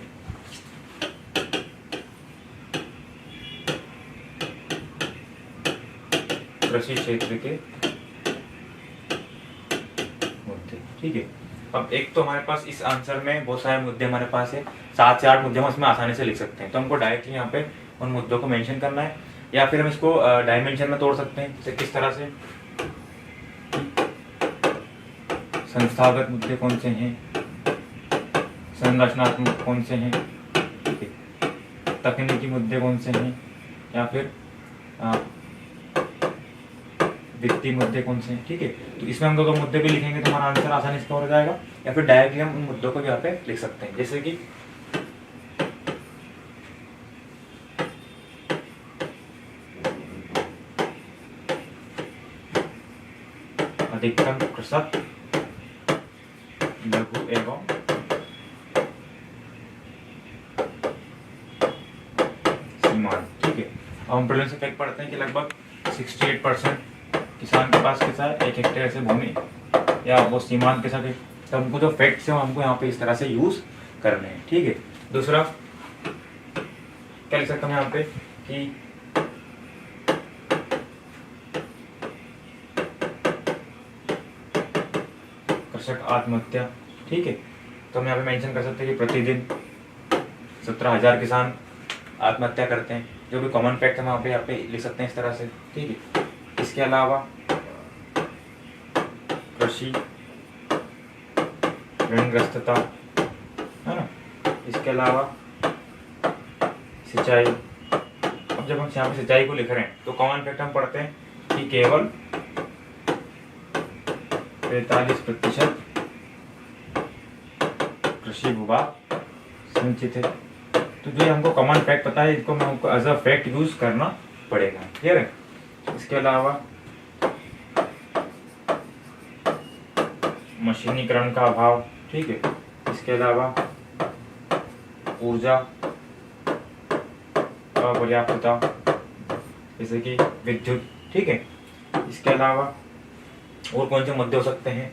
कृषि क्षेत्र के मुद्दे। ठीक है, अब एक तो हमारे पास इस आंसर में बहुत सारे मुद्दे हमारे पास है, 7 से 8 मुद्दे हम इसमें आसानी से लिख सकते हैं। तो हमको डायरेक्टली यहाँ पे उन मुद्दों को मेंशन करना है या फिर हम इसको डायमेंशन में तोड़ सकते हैं। जैसे किस तरह से, संस्थागत मुद्दे कौन से हैं, संरचनात्मक कौन से हैं, ठीक है, तकनीकी मुद्दे कौन से हैं, या फिर वित्तीय मुद्दे कौन से हैं। ठीक है, तो इसमें हम दो मुद्दे भी लिखेंगे तो हमारा आंसर आसानी से हो जाएगा। या फिर डायरेक्टली हम उन मुद्दों को भी यहाँ पे लिख सकते हैं, जैसे कि अधिकतम कृषक, लघु एवं सीमांत। ठीक है, अब हम प्रीलिम्स फैक्ट पढ़ते हैं कि लगभग 68% किसान के पास कैसा है, 1 हेक्टेयर से भूमि या वो सीमांत के साथ। तो हमको जो फैक्ट्स है हमको यहाँ पे इस तरह से यूज करने हैं। ठीक है, दूसरा क्या लिख सकते हैं यहाँ पे कि कृषक आत्महत्या। ठीक है, तो हम यहाँ पे मेंशन कर सकते हैं कि प्रतिदिन 17,000 किसान आत्महत्या करते हैं। जो भी कॉमन फैक्ट हम यहाँ पे लिख सकते हैं इस तरह से। ठीक है, इसके अलावा कृषि ऋणग्रस्तता है ना, इसके अलावा सिंचाई। अब जब हम यहाँ पे सिंचाई को लिख रहे हैं तो कॉमन फैक्ट हम पढ़ते हैं कि केवल 43% कृषि भूभाग संचित है। तो जो हमको कॉमन फैक्ट पता है इसको हमको एज अ फैक्ट यूज करना पड़ेगा। क्लियर है। इसके अलावा मशीनीकरण का अभाव। ठीक है, इसके अलावा ऊर्जा अपर्याप्तता जैसे कि विद्युत। ठीक है, इसके अलावा और कौन से मुद्दे हो सकते हैं,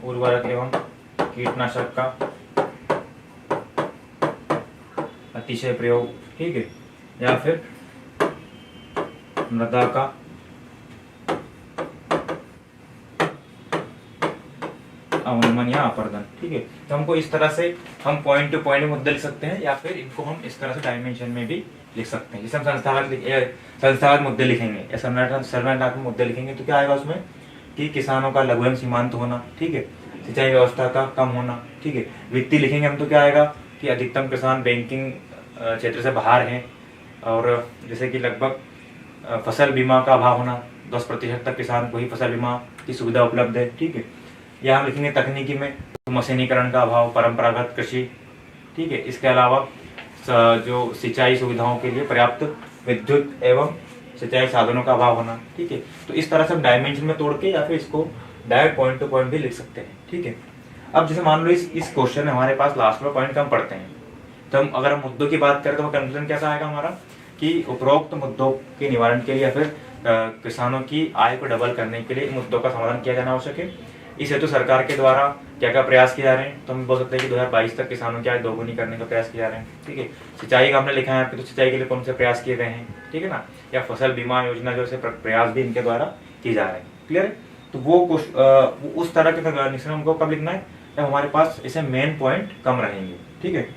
उर्वरक एवं कीटनाशक का अतिशय प्रयोग। ठीक है, या फिर मृदा का अवनमन या अपर्दन। ठीक है, तो हमको इस तरह से हम पॉइंट टू पॉइंट मुद्दे लिख सकते हैं या फिर इनको हम इस तरह से डायमेंशन में भी लिख सकते हैं। जैसे हम संस्थागत मुद्दे लिखेंगे या संरचनात्मक मुद्दे लिखेंगे तो क्या आएगा उसमें कि किसानों का लघु एवं सीमांत होना। ठीक है, सिंचाई व्यवस्था का कम होना। ठीक है, वित्तीय लिखेंगे हम तो क्या आएगा कि अधिकतम किसान बैंकिंग क्षेत्र से बाहर हैं, और जैसे कि लगभग फसल बीमा का अभाव होना, 10% तक किसान को ही फसल बीमा की सुविधा उपलब्ध है। ठीक है, या हम लिखेंगे तकनीकी में तो मशीनीकरण का अभाव, परंपरागत कृषि। ठीक है, इसके अलावा जो सिंचाई सुविधाओं के लिए पर्याप्त विद्युत एवं सिंचाई साधनों का अभाव होना। ठीक है, तो इस तरह से हम डायमेंशन में तोड़ के या फिर इसको डायरेक्ट पॉइंट टू पॉइंट भी लिख सकते हैं। ठीक है, अब जैसे मान लो इस क्वेश्चन में हमारे पास लास्ट में पॉइंट कम पढ़ते हैं, तो हम अगर हम मुद्दों की बात करें तो कंक्लूजन कैसा आएगा हमारा कि उपरोक्त मुद्दों के निवारण के लिए या फिर किसानों की आय को डबल करने के लिए मुद्दों का समाधान किया जाना आवश्यक है। इस हेतु सरकार के द्वारा क्या क्या प्रयास किए जा रहे हैं, तो हम बोल सकते हैं कि 2022 तक किसानों की आय दोगुनी करने का प्रयास किए जा रहे हैं। ठीक है, सिंचाई का हमने लिखा है यहाँ पे, तो सिंचाई के लिए कौन से प्रयास किए गए हैं। ठीक है ना, या फसल बीमा योजना जो है प्रयास भी इनके द्वारा किए जा रहे हैं। क्लियर है, तो वो उस तरह के कंडीशन हमको कब लिखना है जब हमारे पास इसे मेन पॉइंट कम रहेंगे। ठीक है,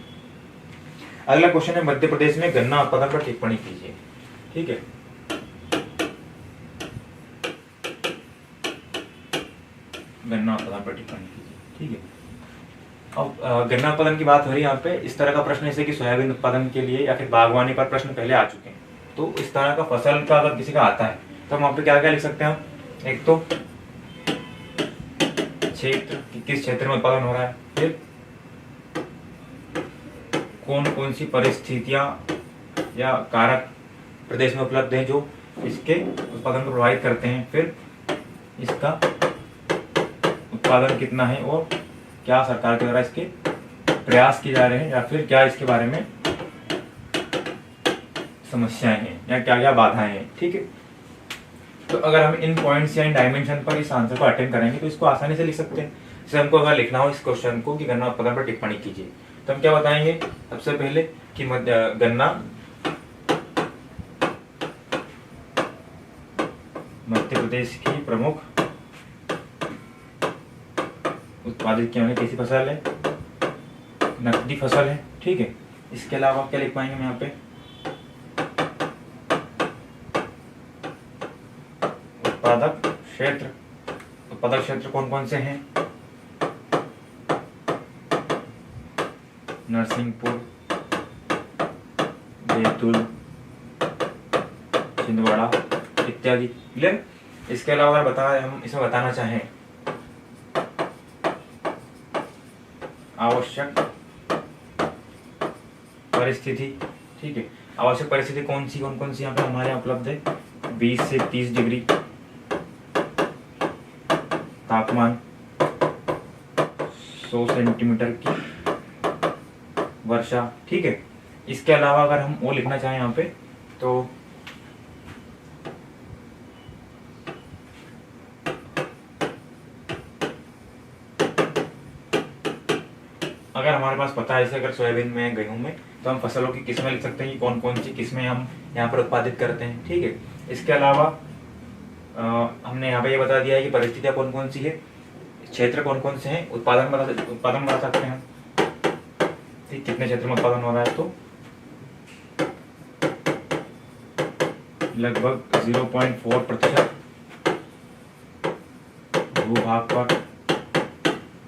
अगला क्वेश्चन है मध्य प्रदेश में गन्ना उत्पादन पर टिप्पणी कीजिए। ठीक है, गन्ना उत्पादन पर टिप्पणी कीजिए। ठीक है, अब गन्ना उत्पादन की बात हो रही है यहाँ पे। इस तरह का प्रश्न जैसे कि सोयाबीन उत्पादन के लिए या फिर बागवानी पर प्रश्न पहले आ चुके हैं, तो इस तरह का फसल का अगर किसी का आता है तो हम वहाँ पे क्या क्या लिख सकते हैं हम, एक तो क्षेत्र कि किस क्षेत्र में उत्पादन हो रहा है, फिर कौन कौन सी परिस्थितियां या कारक प्रदेश में उपलब्ध हैं जो इसके उत्पादन को प्रभावित करते हैं, फिर इसका उत्पादन कितना है और क्या सरकार के द्वारा इसके प्रयास किए जा रहे हैं या फिर क्या इसके बारे में समस्याएं हैं या क्या क्या बाधाएं हैं। ठीक है, तो अगर हम इन पॉइंट्स या इन डायमेंशन पर इस आंसर को अटेंड करेंगे तो इसको आसानी से लिख सकते हैं। जैसे हमको अगर लिखना हो इस क्वेश्चन को कि गन्ना उत्पादन पर टिप्पणी कीजिए, तो हम क्या बताएंगे सबसे पहले कि गन्ना मध्य प्रदेश की प्रमुख उत्पादित की कैसी फसल है, नकदी फसल है। ठीक है, इसके अलावा क्या लिख पाएंगे हम यहाँ पे उत्पादक क्षेत्र, उत्पादक क्षेत्र कौन कौन से हैं? नरसिंहपुर, बैतूल, छिंदवाड़ा इत्यादि। क्लियर? इसके अलावा अगर हम इसमें बताना चाहें आवश्यक परिस्थिति, ठीक है, आवश्यक परिस्थिति कौन कौन सी यहाँ पे हमारे यहाँ उपलब्ध है? 20 से 30 डिग्री तापमान, 100 सेंटीमीटर की वर्षा, ठीक है। इसके अलावा अगर हम वो लिखना चाहें यहाँ पे तो अगर हमारे पास पता है, जैसे अगर सोयाबीन में, गेहूं में, तो हम फसलों की किस्में लिख सकते हैं कि कौन कौन सी किस्में हम यहाँ पर उत्पादित करते हैं, ठीक है। इसके अलावा हमने यहाँ पे ये बता दिया है कि परिस्थितियाँ कौन कौन सी है, क्षेत्र कौन कौन से हैं, उत्पादन बता सकते हैं हम, ठीक, कितने क्षेत्र में उत्पादन हो रहा है, तो लगभग 0.4% भूभाग पर,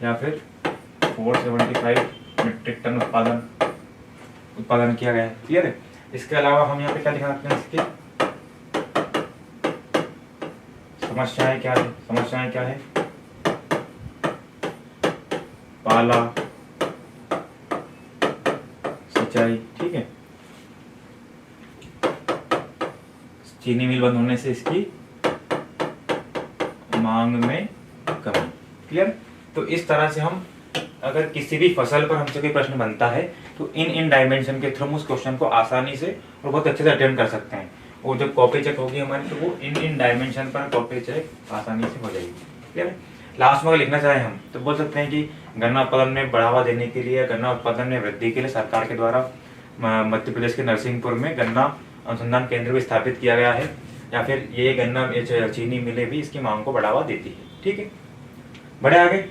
या फिर 475 मीट्रिक टन उत्पादन किया गया है। क्लियर है? इसके अलावा हम यहाँ पे क्या दिखा सकते हैं, इसकी समस्याएं क्या है? पाला, सिंचाई, ठीक है, चीनी मिल बंद होने से इसकी मांग में कमी। क्लियर? तो इस तरह से हम अगर किसी भी फसल पर हमसे कोई प्रश्न बनता है तो इन डायमेंशन के थ्रू उस क्वेश्चन को आसानी से और बहुत अच्छे से अटेम्प्ट कर सकते हैं। और जब कॉपी चेक होगी हमारी तो वो इन डायमेंशन पर कॉपी चेक आसानी से हो जाएगी। ठीक है? लास्ट में अगर लिखना चाहें हम तो बोल सकते हैं कि गन्ना उत्पादन में बढ़ावा देने के लिए, गन्ना उत्पादन में वृद्धि के लिए सरकार के द्वारा मध्य प्रदेश के नरसिंहपुर में गन्ना अनुसंधान केंद्र भी स्थापित किया गया है, या फिर ये गन्ना चीनी मिलें भी इसकी मांग को बढ़ावा देती है। ठीक है, बढ़े आगे।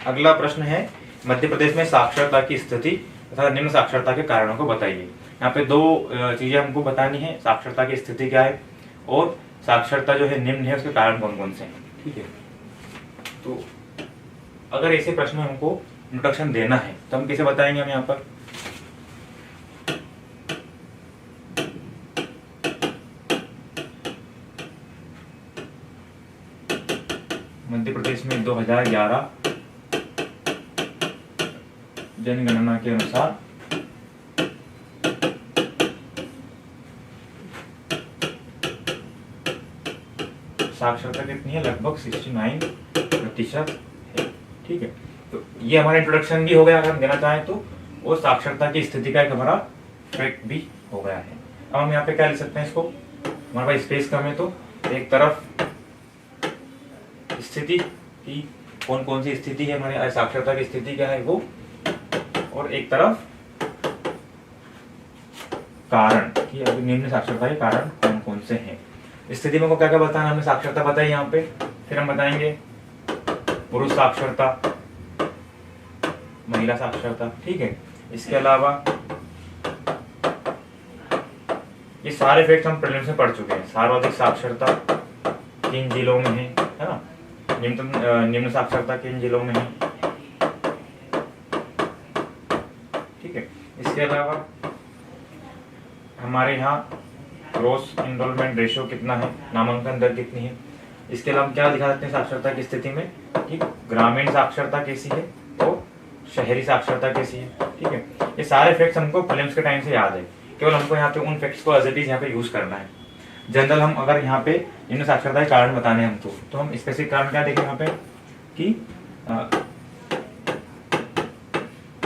अगला प्रश्न है, मध्य प्रदेश में साक्षरता की स्थिति तथा निम्न साक्षरता के कारणों को बताइए। यहाँ पे दो चीजें हमको बतानी है, साक्षरता की स्थिति क्या है और साक्षरता जो है निम्न है उसके कारण कौन कौन से हैं। ठीक है, तो अगर ऐसे प्रश्न में हमको इंट्रोडक्शन देना है तो हम कैसे बताएंगे? हम यहाँ पर मध्य प्रदेश में 2011 जनगणना के अनुसार साक्षरता कितनी है? लगभग 69% है। ठीक है, तो ये हमारा इंट्रोडक्शन भी हो गया अगर हम देना चाहें तो, और साक्षरता की स्थिति का एक हमारा फैक्ट भी हो गया है। अब हम यहाँ पे क्या लिख सकते हैं इसको? हमारे पास स्पेस कम है तो एक तरफ स्थिति की कौन कौन सी स्थिति है हमारे साक्षरता की स्थिति क्या है वो, और एक तरफ कारण कि अभी निम्न साक्षरता के कारण कौन कौन से हैं। स्थिति में को क्या क्या बताना, हमने साक्षरता बताई यहाँ पे, फिर हम बताएंगे पुरुष साक्षरता, महिला साक्षरता। ठीक है, इसके अलावा ये सारे फैक्ट हम प्रीलिम्स में पढ़ चुके हैं। सर्वाधिक साक्षरता किन जिलों में है ना, निम्न साक्षरता किन जिलों में है। ठीक है, इसके अलावा हमारे यहाँ ग्रॉस एनरोलमेंट रेशियो कितना है, नामांकन दर कितनी है। इसके अलावा हम क्या दिखा सकते हैं साक्षरता की स्थिति में कि ग्रामीण साक्षरता कैसी है और शहरी साक्षरता कैसी है। ठीक है, ये सारे फैक्ट्स हमको प्रीलिम्स के टाइम से याद है, केवल हमको यहाँ पे उन फैक्ट्स को एज इट इज यहाँ पे यूज करना है। जनरल हम अगर यहाँ पे निम्न साक्षरता के कारण बताने हैं हमको, तो हम स्पेसिफिक कारण क्या देखें यहाँ पे कि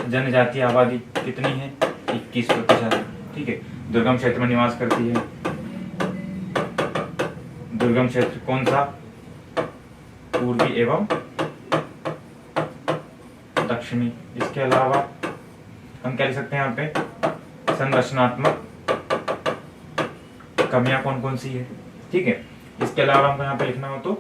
जनजातीय आबादी कितनी है? 21%। ठीक है, दुर्गम क्षेत्र में निवास करती है। दुर्गम क्षेत्र कौन सा? पूर्वी एवं दक्षिणी। इसके अलावा हम क्या लिख सकते हैं यहाँ पे? संरचनात्मक कमियां कौन कौन सी है। ठीक है, इसके अलावा हमको यहाँ पे लिखना हो तो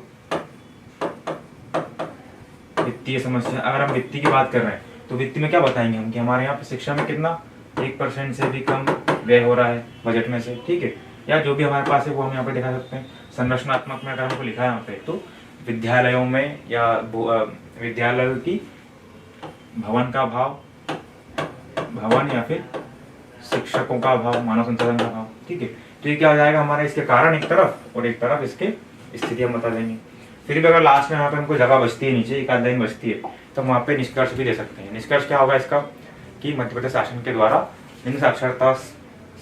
वित्तीय समस्या। अगर हम वित्तीय की बात कर रहे हैं तो वित्तीय में क्या बताएंगे हम कि हमारे यहाँ पे शिक्षा में कितना 1% से भी कम व्यय हो रहा है बजट में से। ठीक है, या जो भी हमारे पास है वो हम यहाँ पे दिखा सकते हैं। संरचनात्मक में अगर हमको लिखा है यहाँ पे तो विद्यालयों में या विद्यालय की भवन का अभाव, भवन या फिर शिक्षकों का अभाव, मानव संसाधन का अभाव। ठीक है, तो ये क्या हो जाएगा हमारा, इसके कारण एक तरफ और एक तरफ इसके स्थिति हम बता देंगे। फिर भी अगर लास्ट में यहाँ पे हमको जगह बचती है, नीचे एक आध लाइन बचती है, तो हम वहाँ पे निष्कर्ष भी दे सकते हैं। निष्कर्ष क्या होगा इसका कि मध्य प्रदेश शासन के द्वारा निम्न साक्षरता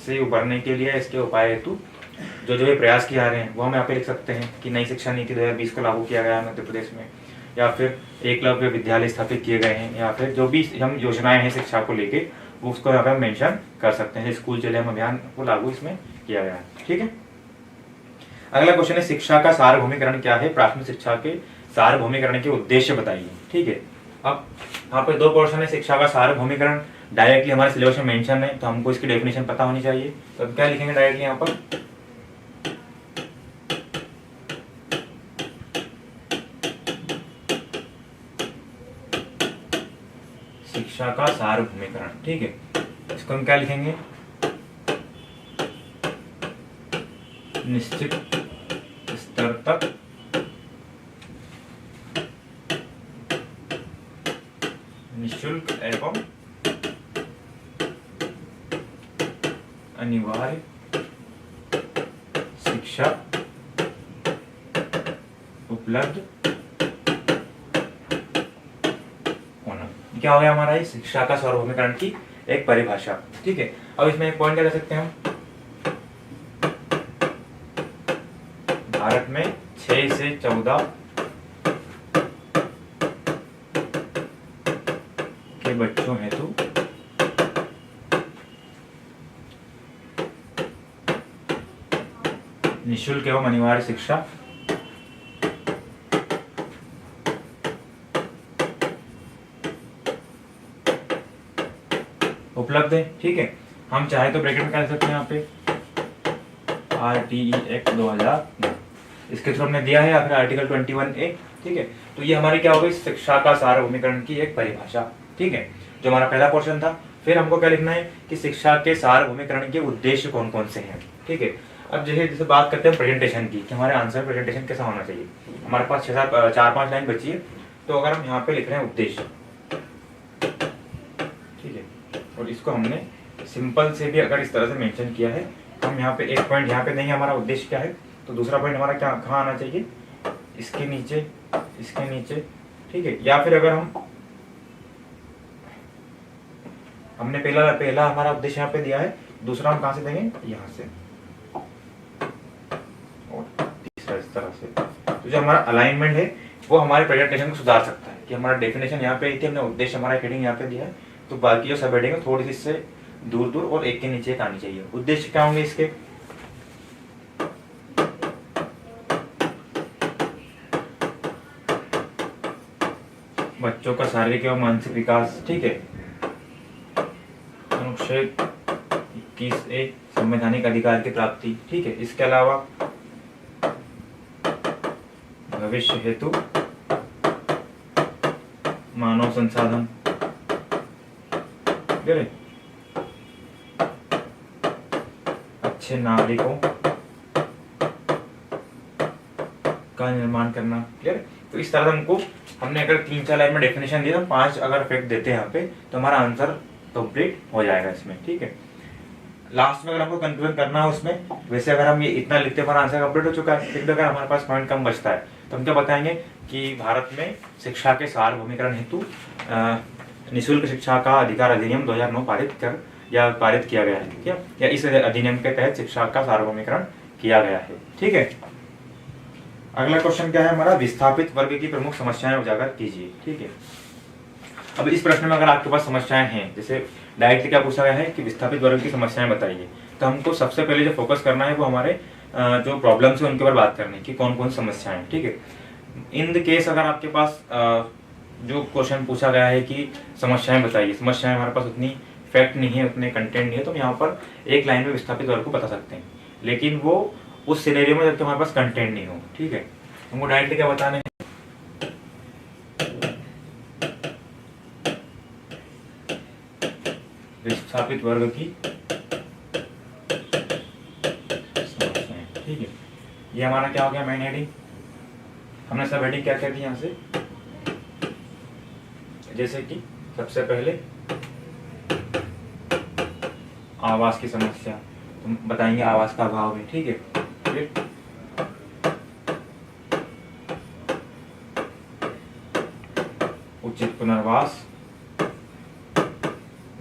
से उभरने के लिए इसके उपाय हेतु जो जो ये प्रयास किए जा रहे हैं वो हम यहाँ पे लिख सकते हैं कि नई शिक्षा नीति 2020 को लागू किया गया है मध्य प्रदेश में, या फिर एकलव्य विद्यालय स्थापित किए गए हैं, या फिर जो भी हम योजनाएं हैं शिक्षा को लेके वो उसको यहाँ पे हम मेंशन कर सकते हैं। स्कूल चले हम अभियान को लागू इसमें किया गया है। ठीक है, अगला क्वेश्चन है शिक्षा का सार्वभौमिकरण क्या है, प्राथमिक शिक्षा के सार्वभौमिकरण के उद्देश्य बताइए। ठीक है, अब यहाँ पे दो पोर्शन है। शिक्षा का सार्वभौमिकरण डायरेक्टली हमारे सिलेबस में मेंशन है तो हमको इसकी डेफिनेशन पता होनी चाहिए। तो क्या लिखेंगे डायरेक्टली यहाँ पर, शिक्षा का सार्वभौमिकरण। ठीक है, इसको हम क्या लिखेंगे, निश्चित स्तर तक निःशुल्क एवं अनिवार्य शिक्षा उपलब्ध होना। क्या हो गया हमारा ये शिक्षा का सार्वभौमिकरण की एक परिभाषा। ठीक है, अब इसमें एक पॉइंट क्या कर सकते हैं हम, भारत में 6 से 14 के बच्चों हेतु निःशुल्क एवं अनिवार्य शिक्षा उपलब्ध है। ठीक है, हम चाहे तो ब्रैकेट में क्या लिख सकते हैं यहाँ पे RTE एक्ट 2000, इसके थ्रू हमने दिया है, या फिर आर्टिकल 21A। ठीक है, तो ये हमारी क्या हो गई, शिक्षा का सार्वभौमिकरण की एक परिभाषा। ठीक है, जो हमारा पहला पोर्शन था। फिर हमको क्या लिखना है कि शिक्षा के सार्वभौमिकरण के उद्देश्य कौन कौन से हैं। ठीक है, अब जैसे बात करते हैं प्रेजेंटेशन की कि हमारे आंसर प्रेजेंटेशन कैसा होना चाहिए। हमारे पास 4-5 लाइन बची है, तो अगर हम यहाँ पे लिख रहे हैं उद्देश्य, ठीक है, और इसको हमने सिंपल से भी अगर इस तरह से मेंशन किया है, हम यहाँ पे एक पॉइंट यहाँ पे देंगे हमारा उद्देश्य क्या है, तो दूसरा पॉइंट हमारा क्या कहाँ आना चाहिए, इसके नीचे, इसके नीचे। ठीक है, या फिर अगर हमने पहला हमारा उद्देश्य यहाँ पे दिया है, दूसरा हम कहाँ से देंगे, यहाँ से, और तीसरा इस तरह से। तो जो हमारा अलाइनमेंट है वो हमारे प्रेजेंटेशन को सुधार सकता है कि हमारा डेफिनेशन यहाँ पे थी, हमने उद्देश्य हमारा हेडिंग यहाँ पे दिया है, तो बाकी जो सब हेडिंग है थोड़ी सी इससे दूर दूर और एक के नीचे एक आनी चाहिए। उद्देश्य क्या होंगे इसके, बच्चों का शारीरिक एवं मानसिक विकास। ठीक है, अनुच्छेद 21A संवैधानिक अधिकार की प्राप्ति। ठीक है, इसके अलावा भविष्य हेतु मानव संसाधन, अच्छे नागरिकों का निर्माण करना। क्लियर, तो इस तरह से हमने अगर 3-4 लाइन में डेफिनेशन दिया, 5 अगर इफेक्ट देते हैं यहाँ पे, तो हमारा आंसर कंप्लीट हो जाएगा इसमें। ठीक है, लास्ट में अगर हमको कंक्लूजन करना है उसमें, वैसे अगर हम ये इतना लिखते हैं हमारा आंसर कंप्लीट हो चुका है। फिर भी अगर हमारे पास पॉइंट कम बचता है तो हम क्या बताएंगे कि भारत में शिक्षा के सार्वभौमिकरण हेतु निःशुल्क शिक्षा का अधिकार अधिनियम 2009 पारित किया गया है। ठीक है, या इस अधिनियम के तहत शिक्षा का सार्वभौमिकरण किया गया है। ठीक है, अगला क्वेश्चन क्या है हमारा, विस्थापित वर्ग की प्रमुख समस्याएं उजागर कीजिए। ठीक है, अब इस प्रश्न में अगर आपके पास समस्याएं हैं, जैसे डायरेक्टली क्या पूछा गया है कि विस्थापित वर्ग की समस्याएं बताइए, तो हमको सबसे पहले जो फोकस करना है वो हमारे जो प्रॉब्लम्स है उनके ऊपर बात करनी है कि कौन कौन समस्याएं हैं। ठीक है, इन द केस अगर आपके पास जो क्वेश्चन पूछा गया है कि समस्याएं बताइए, समस्याएं हमारे पास उतनी फैक्ट नहीं है, उतने कंटेंट नहीं है, तो हम यहाँ पर एक लाइन में विस्थापित वर्ग को बता सकते हैं, लेकिन वो उस सिनेरियो में जबकि हमारे पास कंटेंट नहीं हो। ठीक है, हमको डायरेक्टली क्या बताना है, विस्थापित वर्ग की ये हमारा क्या हो गया मेन हेडिंग। हमने सब हेडिंग क्या कर दी यहाँ से, जैसे कि सबसे पहले आवास की समस्या, तुम बताएंगे आवास का अभाव है, ठीक है। फिर उचित पुनर्वास,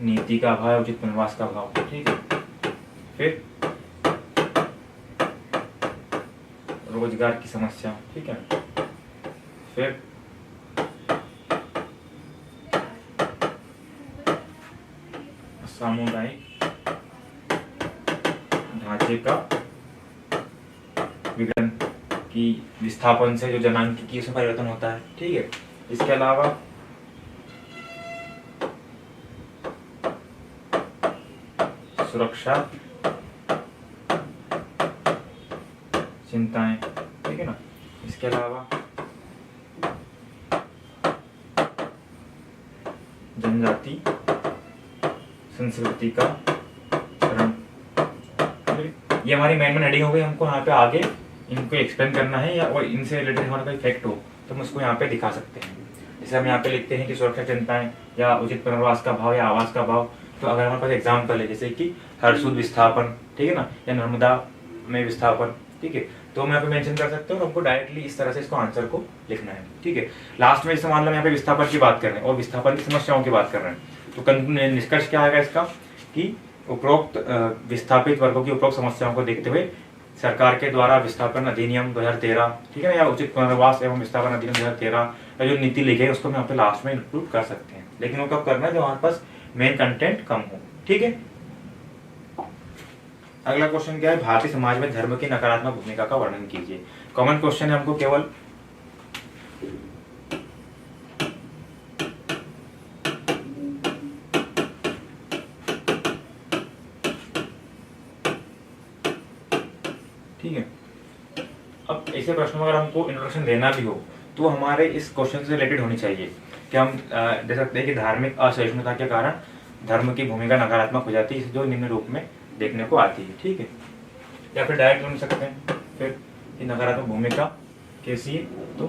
नीति का अभाव, उचित पुनर्वास का अभाव, ठीक है। फिर रोजगार की समस्या, ठीक है। फिर सामुदायिक ढांचे का विघटन की विस्थापन से जो जनांक उसमें परिवर्तन होता है, ठीक है। इसके अलावा सुरक्षा चिंताएं, ठीक है ना। इसके अलावा जनजाति संस्कृति का शरण, ये हमारी मेन हेडिंग हो गई। हमको यहाँ पे आगे इनको एक्सप्लेन करना है या और इनसे रिलेटेड हमारा कोई इफेक्ट हो तो हम उसको यहाँ पे दिखा सकते हैं। जैसे हम यहाँ पे लिखते हैं कि सुरक्षा चिंताएं या उचित पुनर्वास का भाव या आवास का भाव, तो अगर हमारे पास एग्जाम्पल है जैसे कि हरसुद विस्थापन, ठीक है ना, या नर्मदा में विस्थापन, ठीक है, तो हम यहाँ पे मेंशन कर सकते हैं और हमको डायरेक्टली इस तरह से इसको आंसर को लिखना है, ठीक है। लास्ट में जैसे मान लो यहाँ पे विस्थापन की बात कर रहे हैं और विस्थापन की समस्याओं की बात कर रहे हैं, तो निष्कर्ष क्या आएगा इसका कि उपरोक्त विस्थापित वर्गों की उपरोक्त समस्याओं को देखते हुए सरकार के द्वारा विस्थापन अधिनियम 2013, ठीक है, या उचित पुनर्वास एवं विस्थापन अधिनियम 2013 या जो नीति लिखी है उसको हम यहाँ पे लास्ट में इंक्लूड कर सकते हैं, लेकिन वो कब करना है जब हमारे पास मेन कंटेंट कम हो, ठीक है। अगला क्वेश्चन क्या है, भारतीय समाज में धर्म की नकारात्मक भूमिका का वर्णन कीजिए। कॉमन क्वेश्चन है हमको केवल ठीक है। अब ऐसे प्रश्न में अगर हमको इंट्रोडक्शन देना भी हो तो हमारे इस क्वेश्चन से रिलेटेड होनी चाहिए कि हम दे सकते हैं कि धार्मिक असहिष्णुता के कारण धर्म की भूमिका नकारात्मक हो जाती है जो निम्न रूप में देखने को आती है, ठीक है। या फिर डायरेक्ट बन सकते हैं फिर कि नकारात्मक भूमिका कैसी है, तो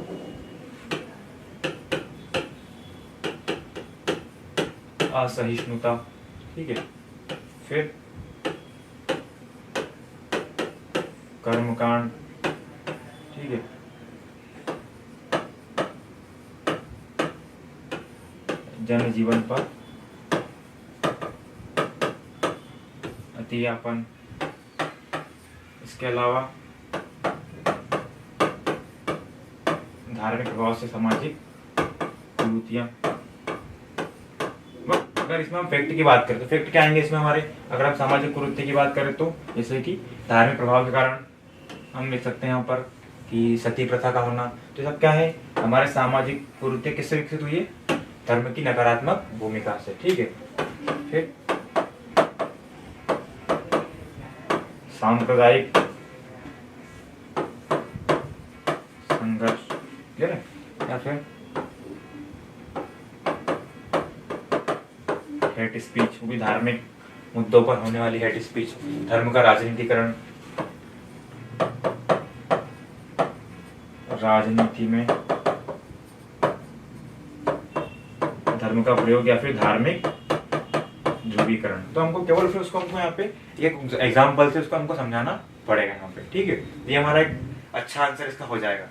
असहिष्णुता, ठीक है। फिर कर्मकांड, ठीक है। जनजीवन पर अतिव्यापन, इसके अलावा धार्मिक प्रभाव से सामाजिक कुरीतियां। अगर इसमें हम फैक्ट की बात करें तो फैक्ट क्या आएंगे इसमें हमारे, अगर हम सामाजिक कुरीति की बात करें तो जैसे कि धार्मिक प्रभाव के कारण हम लिख सकते हैं यहाँ पर कि सती प्रथा का होना, तो सब क्या है हमारे सामाजिक कुरीति किससे विकसित हुई है, धर्म की नकारात्मक भूमिका से, ठीक है। फिर सांप्रदायिक संघर्ष, क्लियर है। या फिर हेट स्पीच, वो भी धार्मिक मुद्दों पर होने वाली हेट स्पीच, धर्म का राजनीतिकरण, राजनीति में धर्म का प्रयोग या फिर धार्मिक ध्रुवीकरण। तो हमको केवल फिर उसको हमको यहाँ पे एक एग्जाम्पल से उसको हमको समझाना पड़ेगा यहाँ पे, ठीक है। ये हमारा एक अच्छा आंसर इसका हो जाएगा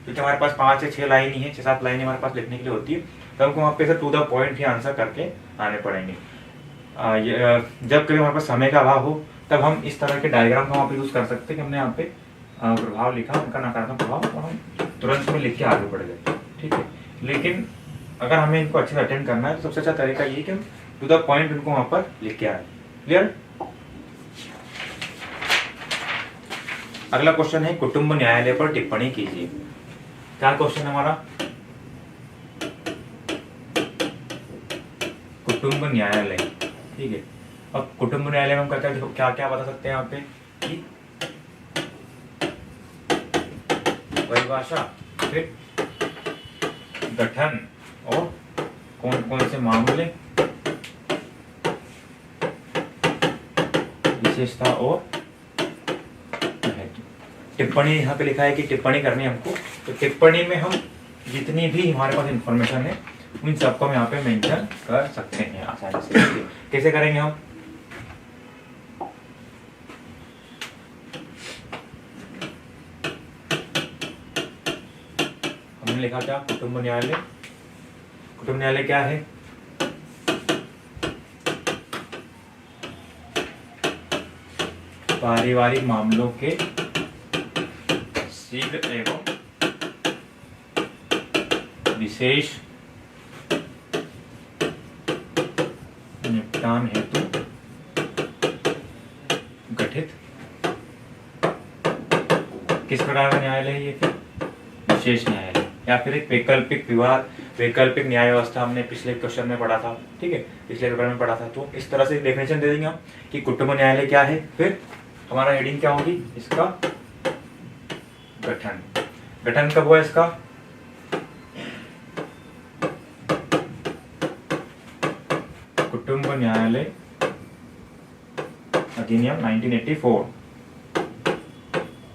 क्योंकि हमारे पास 5 से 6 लाइन ही है, 6-7 लाइनें हमारे पास लिखने के लिए होती है, तो हमको वहाँ पे से टू द पॉइंट ही आंसर करके आने पड़ेंगे। जब कभी हमारे पास समय का अभाव हो तब हम इस तरह के डायग्राम का वहाँ पे यूज कर सकते हैं कि हमने यहाँ पे प्रभाव लिखा, उनका नकारात्मक प्रभाव, और हम तुरंत में लिख के आगे बढ़ गए, ठीक है। लेकिन अगर हमें इनको अच्छे से अटेंड करना है तो सबसे अच्छा तरीका ये कि हम टू द पॉइंट उनको वहां पर लिख के आए, क्लियर। अगला क्वेश्चन है कुटुंब न्यायालय पर टिप्पणी कीजिए। क्या क्वेश्चन हमारा, कुटुंब न्यायालय, ठीक है। अब कुटुंब न्यायालय में हम क्या क्या बता सकते हैं यहाँ पे कि परिभाषा, फिर गठन और कौन कौन से मामले, विशेषता और टिप्पणी यहाँ पे लिखा है कि टिप्पणी करनी है हमको, तो टिप्पणी में हम जितनी भी हमारे पास इंफॉर्मेशन है उन सबको हम यहाँ पे मेंशन कर सकते हैं आसानी से। कैसे करेंगे हम? हमने लिखा क्या? कुटुंब न्यायालय। कुटुंब न्यायालय क्या है? पारिवारिक मामलों के शीघ्र एवं विशेष निपटान हेतु गठित किस प्रकार का न्यायालय है ये? फिर विशेष न्यायालय या फिर एक वैकल्पिक विवाद, वैकल्पिक न्याय व्यवस्था हमने पिछले क्वेश्चन में पढ़ा था, ठीक है, पिछले पेपर में पढ़ा था। तो इस तरह से डेफिनेशन दे देंगे हम कि कुटुंब न्यायालय क्या है। फिर हमारा हेडिंग क्या होगी इसका? गठन। गठन कब हुआ इसका? कुटुंब न्यायालय अधिनियम 1984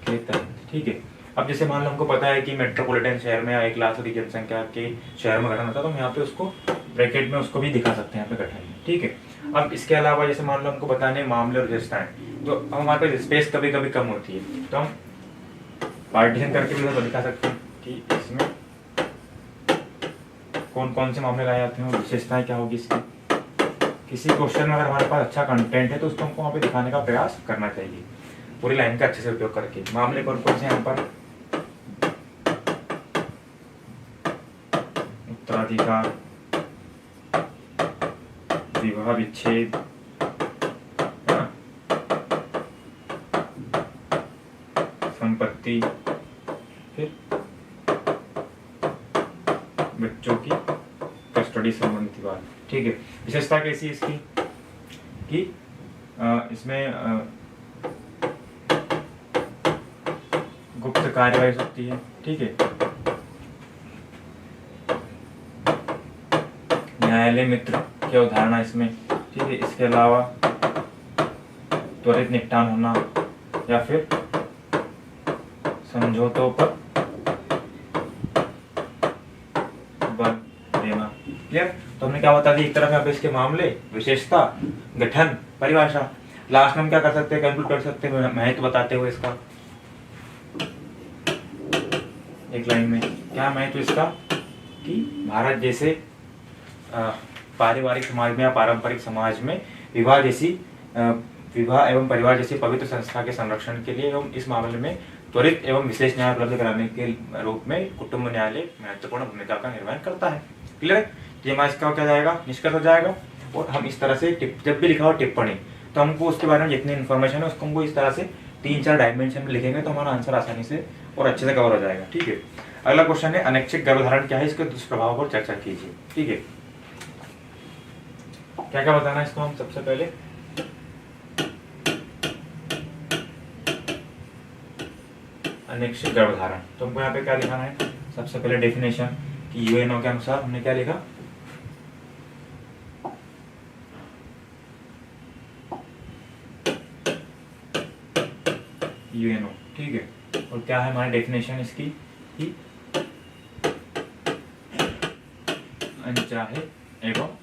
के तहत, ठीक है। अब जैसे मान लो हमको पता है कि मेट्रोपॉलिटन शहर में 1 लाख की जनसंख्या के शहर में गठन होता है, तो हम यहाँ पे उसको ब्रैकेट में उसको भी दिखा सकते हैं यहाँ पे गठन, ठीक है। अब इसके अलावा जैसे मान लो हमको बताने मामले और विशेषताएं, तो हमारे पास स्पेस कभी कभी कम होती है, तो हम पार्टीशन करके भी तो दिखा सकते हैं कि इसमें कौन कौन से मामले लाए जाते हैं और विशेषताएं क्या होगी इसकी। किसी क्वेश्चन में अगर हमारे पास अच्छा कंटेंट है तो उसको हमको वहाँ पे दिखाने का प्रयास करना चाहिए, पूरी लाइन का अच्छे से उपयोग करके। मामले कौन कौन से यहाँ पर? उत्तराधिकार, विवाह विच्छेद, संपत्ति, फिर बच्चों की कस्टडी संबंधित बात, ठीक है। विशेषता कैसी है इसकी कि इसमें गुप्त कार्यवाही हो सकती है, ठीक है। न्यायालय मित्र की अवधारणा इसमें, ठीक है। इसके अलावा त्वरित निपटान होना या फिर समझौतों पर बल देना, क्लियर। तो हमने क्या बता दिया? एक तरफ यहाँ पे इसके मामले, विशेषता, गठन, परिभाषा। लास्ट में हम क्या कर सकते हैं? कंक्लूड कर सकते हैं महत्व बताते हुए इसका एक लाइन में। क्या महत्व इसका? कि भारत जैसे पारिवारिक समाज में या पारंपरिक समाज में विवाह एवं परिवार जैसी पवित्र संस्था के संरक्षण के लिए एवं इस मामले में त्वरित एवं विशेष न्याय उपलब्ध कराने के रूप में कुटुंब न्यायालय महत्वपूर्ण भूमिका का निर्वहन करता है, क्लियर। ये हमारा इसका क्या जाएगा? निष्कर्ष हो जाएगा। और हम इस तरह से जब भी लिखा हो टिप्पणी, तो हमको उसके बारे में जितनी इन्फॉर्मेशन है उसको हमको इस तरह से 3-4 डायमेंशन में लिखेंगे तो हमारा आंसर आसानी से और अच्छे से कवर हो जाएगा, ठीक है। अगला क्वेश्चन है अनैच्छिक गर्भधारण क्या है, इसके दुष्प्रभाव पर चर्चा कीजिए, ठीक है। क्या क्या बताना है इसको हम सबसे पहले? अनैच्छिक गर्भधारण, तो हमको यहाँ पे क्या लिखाना है? सबसे पहले डेफिनेशन कि यूएनओ के अनुसार हमने क्या लिखा? यूएनओ, ठीक है। और क्या है हमारी डेफिनेशन इसकी कि अनचाहे एवं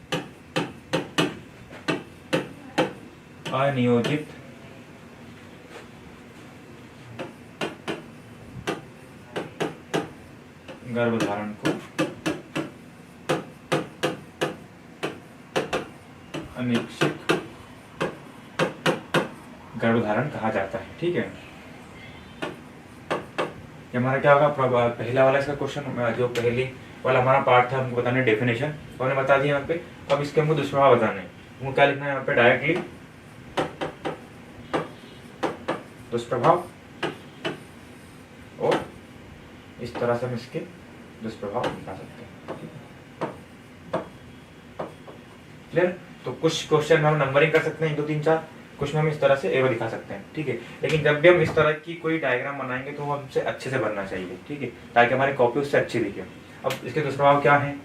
अनियोजित गर्भधारण को अनैच्छिक गर्भधारण कहा जाता है, ठीक है। ये हमारा क्या होगा? पहला वाला इसका क्वेश्चन, जो पहली वाला हमारा पार्ट था, हमको बताने डेफिनेशन, तो हमने बता दिया यहाँ पे। अब इसके हमको दुष्प्रभाव बताने हैं। हमको क्या लिखना है यहाँ पे? डायरेक्टली दुष्प्रभाव, और इस तरह से हम इसके दुष्प्रभाव दिखा सकते हैं, क्लियर। तो कुछ क्वेश्चन में हम नंबरिंग कर सकते हैं 1 2 3 4, कुछ में हम इस तरह से एरो दिखा सकते हैं, ठीक है। लेकिन जब भी हम इस तरह की कोई डायग्राम बनाएंगे तो हमसे अच्छे से बनना चाहिए, ठीक है, ताकि हमारी कॉपी उससे अच्छी दिखे। अब इसके दुष्प्रभाव क्या है?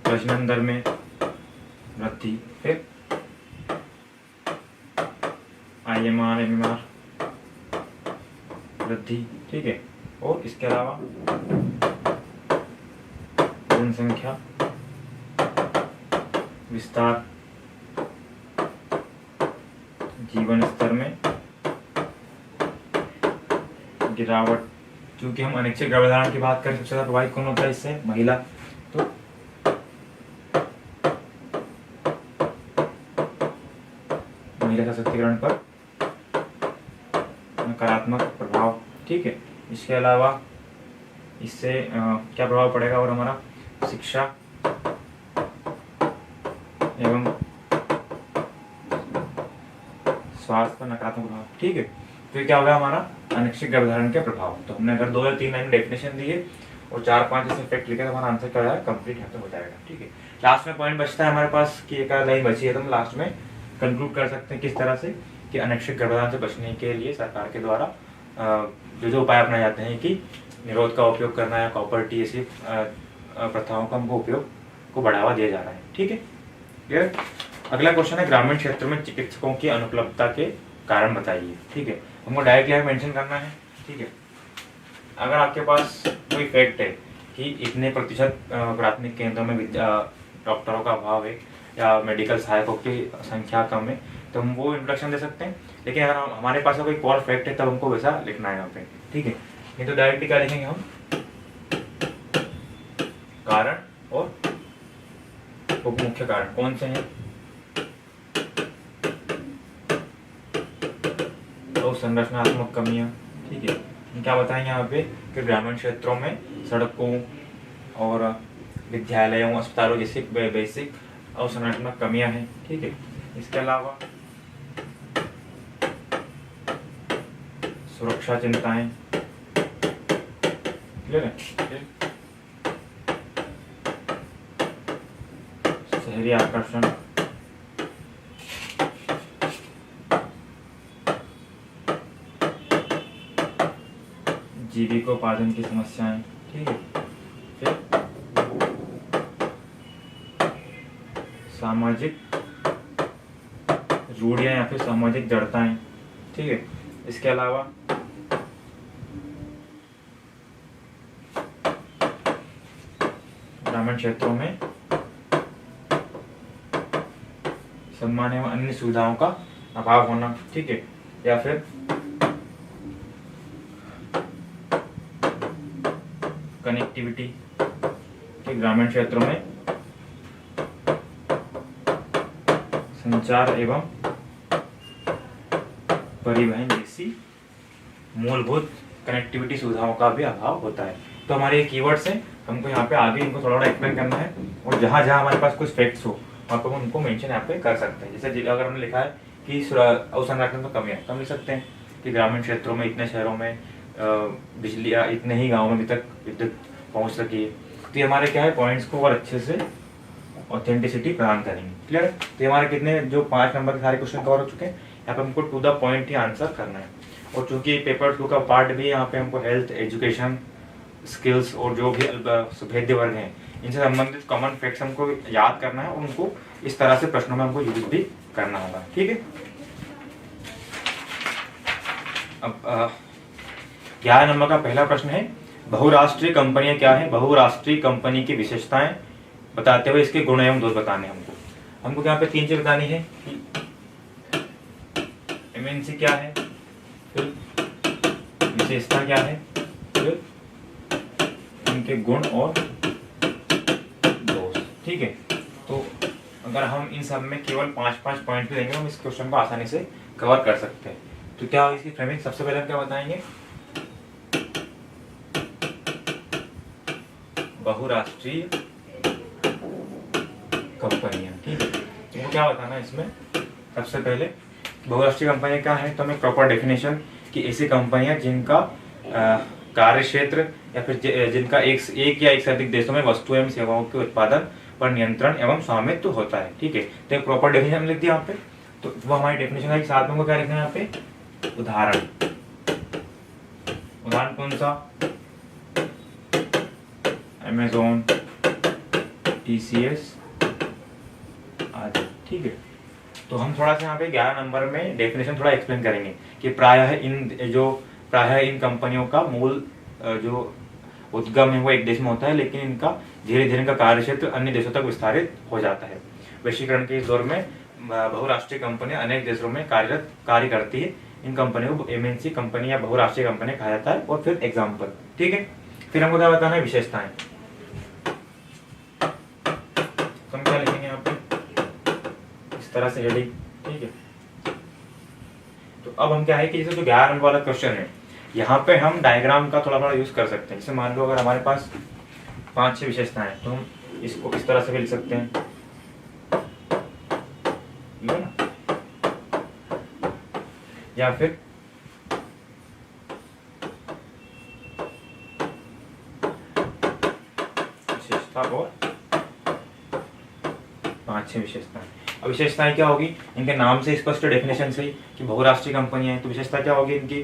प्रजनन दर में वृद्धि, फिर IMR MMR वृद्धि, ठीक है। और इसके अलावा जनसंख्या विस्तार, जीवन स्तर में गिरावट, क्योंकि हम अनैच्छिक गर्भधारण की बात करें सबसे ज्यादा प्रभावित कौन होता है इससे, महिला। तो महिला सशक्तिकरण पर नकारात्मक प्रभाव, ठीक है। इसके अलावा इससे क्या प्रभाव पड़ेगा, और हमारा शिक्षा एवं स्वास्थ्य पर नकारात्मक प्रभाव, ठीक है। तो क्या होगा हमारा अनैच्छिक गर्भधारण के प्रभाव। तो हमने अगर 2 या 3 लाइन डेफिनेशन दी है और 4-5 ऐसे फैक्ट लिखे तो हमारा आंसर क्या है, कंप्लीट यहाँ पे हो जाएगा, ठीक है। लास्ट में पॉइंट बचता है हमारे पास कि एक लाइन बची है, तो हम लास्ट में कंक्लूड कर सकते हैं किस तरह से कि अनैच्छिक गर्भधारण से बचने के लिए सरकार के द्वारा जो उपाय अपनाए जाते हैं कि निरोध का उपयोग करना या कॉपर टी ऐसी प्रथाओं का हमको उपयोग को बढ़ावा दिया जा रहा है, ठीक है। क्लियर। अगला क्वेश्चन है ग्रामीण क्षेत्र में चिकित्सकों की अनुपलब्धता के कारण बताइए, ठीक है। हमको डायरेक्टली यहाँ मेंशन करना है, ठीक है। अगर आपके पास कोई फैक्ट है कि इतने प्रतिशत प्राथमिक केंद्रों में डॉक्टरों का अभाव है या मेडिकल सहायकों की संख्या कम है, तो हम वो इंट्रोडक्शन दे सकते हैं। लेकिन अगर हमारे पास कोई और फैक्ट है तब हमको वैसा लिखना है यहाँ पे, ठीक है। नहीं तो डायरेक्टली क्या लिखेंगे हम, कारण और मुख्य कारण कौन से हैं, तो संरचनात्मक कमियां, ठीक है। क्या बताएंगे यहाँ पे कि ग्रामीण क्षेत्रों में सड़कों और विद्यालयों अस्पतालों जैसी बेसिक अवसंरचनात्मक कमियां हैं, ठीक है। इसके अलावा सुरक्षा चिंताएं, क्लियर है, शहरी आकर्षण, जीविकोपार्जन की समस्याएं, ठीक है। फिर सामाजिक रूढ़ियां या फिर सामाजिक जड़ताएं, ठीक है। इसके अलावा ग्रामीण क्षेत्रों में सम्मान एवं अन्य सुविधाओं का अभाव होना, ठीक है। या फिर कनेक्टिविटी के ग्रामीण क्षेत्रों में संचार एवं परिवहन जैसी मूलभूत कनेक्टिविटी सुविधाओं का भी अभाव होता है। तो हमारे ये कीवर्ड्स हैं, हमको यहाँ पे आगे इनको थोड़ा एक्सप्लेन करना है और जहाँ जहाँ हमारे पास कुछ फैक्ट्स हो वहाँ पर हम उनको मेंशन यहाँ पे कर सकते हैं। जैसे अगर हमने लिखा है कि अवसंरचनात्मक कमियां, तो हम लिख सकते हैं कि ग्रामीण क्षेत्रों में इतने शहरों में बिजली या इतने ही गाँव में अभी तक विद्युत पहुँच सकी है। तो ये हमारे क्या है, पॉइंट्स को और अच्छे से ऑथेंटिसिटी प्रदान करेंगे, क्लियर है। तो हमारे कितने जो 5 नंबर के सारे क्वेश्चन कवर हो चुके हैं। यहाँ पे हमको टू द पॉइंट ही आंसर करना है। और चूंकि पेपर 2 का पार्ट भी यहाँ पे हमको हेल्थ, एजुकेशन, स्किल्स और जो भी भेद्य वर्ग हैं इनसे संबंधित कॉमन फैक्ट्स हमको याद करना है और उनको इस तरह से प्रश्नों में हमको यूज भी करना होगा, ठीक है। अब 11 नंबर का पहला प्रश्न है, बहुराष्ट्रीय कंपनियां क्या है, बहुराष्ट्रीय कंपनी की विशेषताएं बताते हुए इसके गुण एवं दोष बताने हमको यहाँ पे 3 चीज बतानी है कि एमएनसी क्या है, फिर विशेषता क्या है, फिर इनके गुण और दोष, ठीक है। तो अगर हम इन सब में केवल 5-5 पॉइंट भी देंगे हम इस क्वेश्चन को आसानी से कवर कर सकते हैं। तो क्या इसकी फ्रेमिंग, सबसे पहले हम क्या बताएंगे, बहुराष्ट्रीय कंपनियां, ठीक है। तो क्या बताना है इसमें, सबसे पहले बहुराष्ट्रीय कंपनियां क्या है, तो हमें प्रॉपर डेफिनेशन कि ऐसी कंपनियां जिनका कार्य क्षेत्र या फिर जिनका एक या एक से अधिक देशों में वस्तु एवं सेवाओं के उत्पादन पर नियंत्रण एवं स्वामित्व होता है, ठीक है। तो एक प्रॉपर डेफिनेशन लिख दिया यहाँ पे। तो वो हमारी डेफिनेशन है, साथ में वो क्या लिखना है यहाँ पे, उदाहरण कौन सा, अमेज़न, TCS आदि, ठीक है। तो हम थोड़ा सा यहाँ पे 11 नंबर में डेफिनेशन थोड़ा एक्सप्लेन करेंगे कि प्रायः इन कंपनियों का मूल जो उद्गम है वो एक देश में होता है, लेकिन इनका धीरे धीरे इनका कार्यक्षेत्र अन्य देशों तक विस्तारित हो जाता है। वैश्वीकरण के इस दौर में बहुराष्ट्रीय कंपनियां अनेक देशों में कार्य करती है। इन कंपनियों को एमएनसी कंपनी या बहुराष्ट्रीय कंपनी कहा जाता है। और फिर एग्जाम्पल, ठीक है। फिर हमको क्या बताना है, विशेषताएं। तो हम क्या लिखेंगे यहाँ पे, इस तरह से हेडिंग, ठीक है। तो अब हम क्या है कि जैसे जो 11 नंबर वाला क्वेश्चन है, यहाँ पे हम डायग्राम का थोड़ा बड़ा यूज कर सकते हैं। जैसे मान लो अगर हमारे पास 5-6 विशेषताएं, तो हम इसको इस तरह से भी लिख सकते हैं, ना? या फिर विशेषता और 5-6 विशेषताएं। अब विशेषताएं क्या होगी, इनके नाम से स्पष्ट डेफिनेशन से कि बहुराष्ट्रीय कंपनियां हैं, तो विशेषता क्या होगी इनकी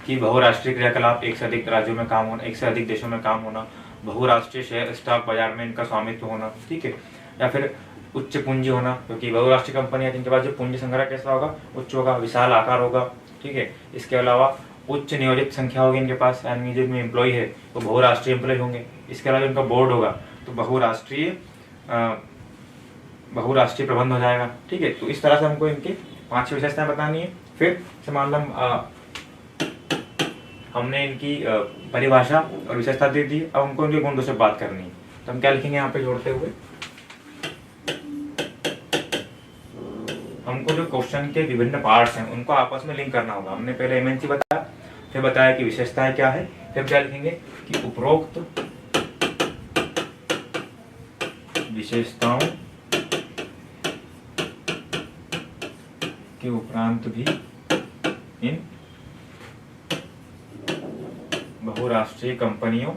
कि बहुराष्ट्रीय क्रियाकलाप, एक से अधिक राज्यों में काम होना, एक से अधिक देशों में काम होना, बहुराष्ट्रीय शेयर स्टॉक बाजार में इनका स्वामित्व होना, ठीक है। या फिर उच्च पूंजी होना, क्योंकि बहुराष्ट्रीय कंपनियां जिनके पास जो पूंजी संग्रह कैसा होगा, उच्च होगा, विशाल आकार होगा, ठीक है। इसके अलावा उच्च नियोजित संख्या होगी इनके पास, यानी जिनमें एम्प्लॉय है तो बहुराष्ट्रीय एम्प्लॉय होंगे। इसके अलावा इनका बोर्ड होगा तो बहुराष्ट्रीय प्रबंध हो जाएगा, ठीक है। तो इस तरह से हमको इनकी 5 विशेषताएं बतानी है। फिर मान लो हमने इनकी परिभाषा और विशेषता दे दी, अब हमको इनके गुण दोष से बात करनी है। तो हम क्या लिखेंगे यहाँ पे जोड़ते हुए, हमको जो क्वेश्चन के विभिन्न पार्ट्स हैं उनको आपस में लिंक करना होगा। हमने पहले एमएनसी बताया, फिर बताया कि विशेषताएं क्या है, फिर क्या लिखेंगे कि उपरोक्त विशेषताओं के उपरांत भी इन बहुराष्ट्रीय कंपनियों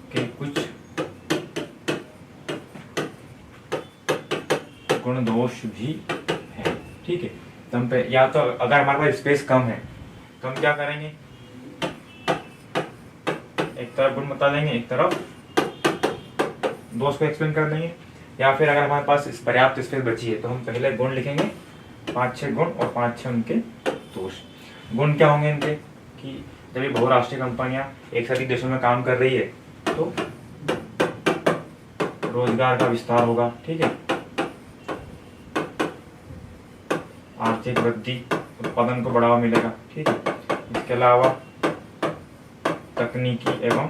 के कुछ गुण दोष भी है, ठीक है। तो हम पे या तो अगर हमारे पास स्पेस कम है तो हम क्या करेंगे, एक तरफ गुण बता देंगे, एक तरफ दोष को एक्सप्लेन कर देंगे। या फिर अगर हमारे पास पर्याप्त स्पेस बची है तो हम पहले गुण लिखेंगे, 5-6 गुण और 5-6 उनके दोष। गुण क्या होंगे इनके कि जब ये बहुराष्ट्रीय कंपनियां एक से अधिक देशों में काम कर रही है तो रोजगार का विस्तार होगा, ठीक है, आर्थिक वृद्धि, उत्पादन को बढ़ावा मिलेगा, ठीक है। इसके अलावा तकनीकी एवं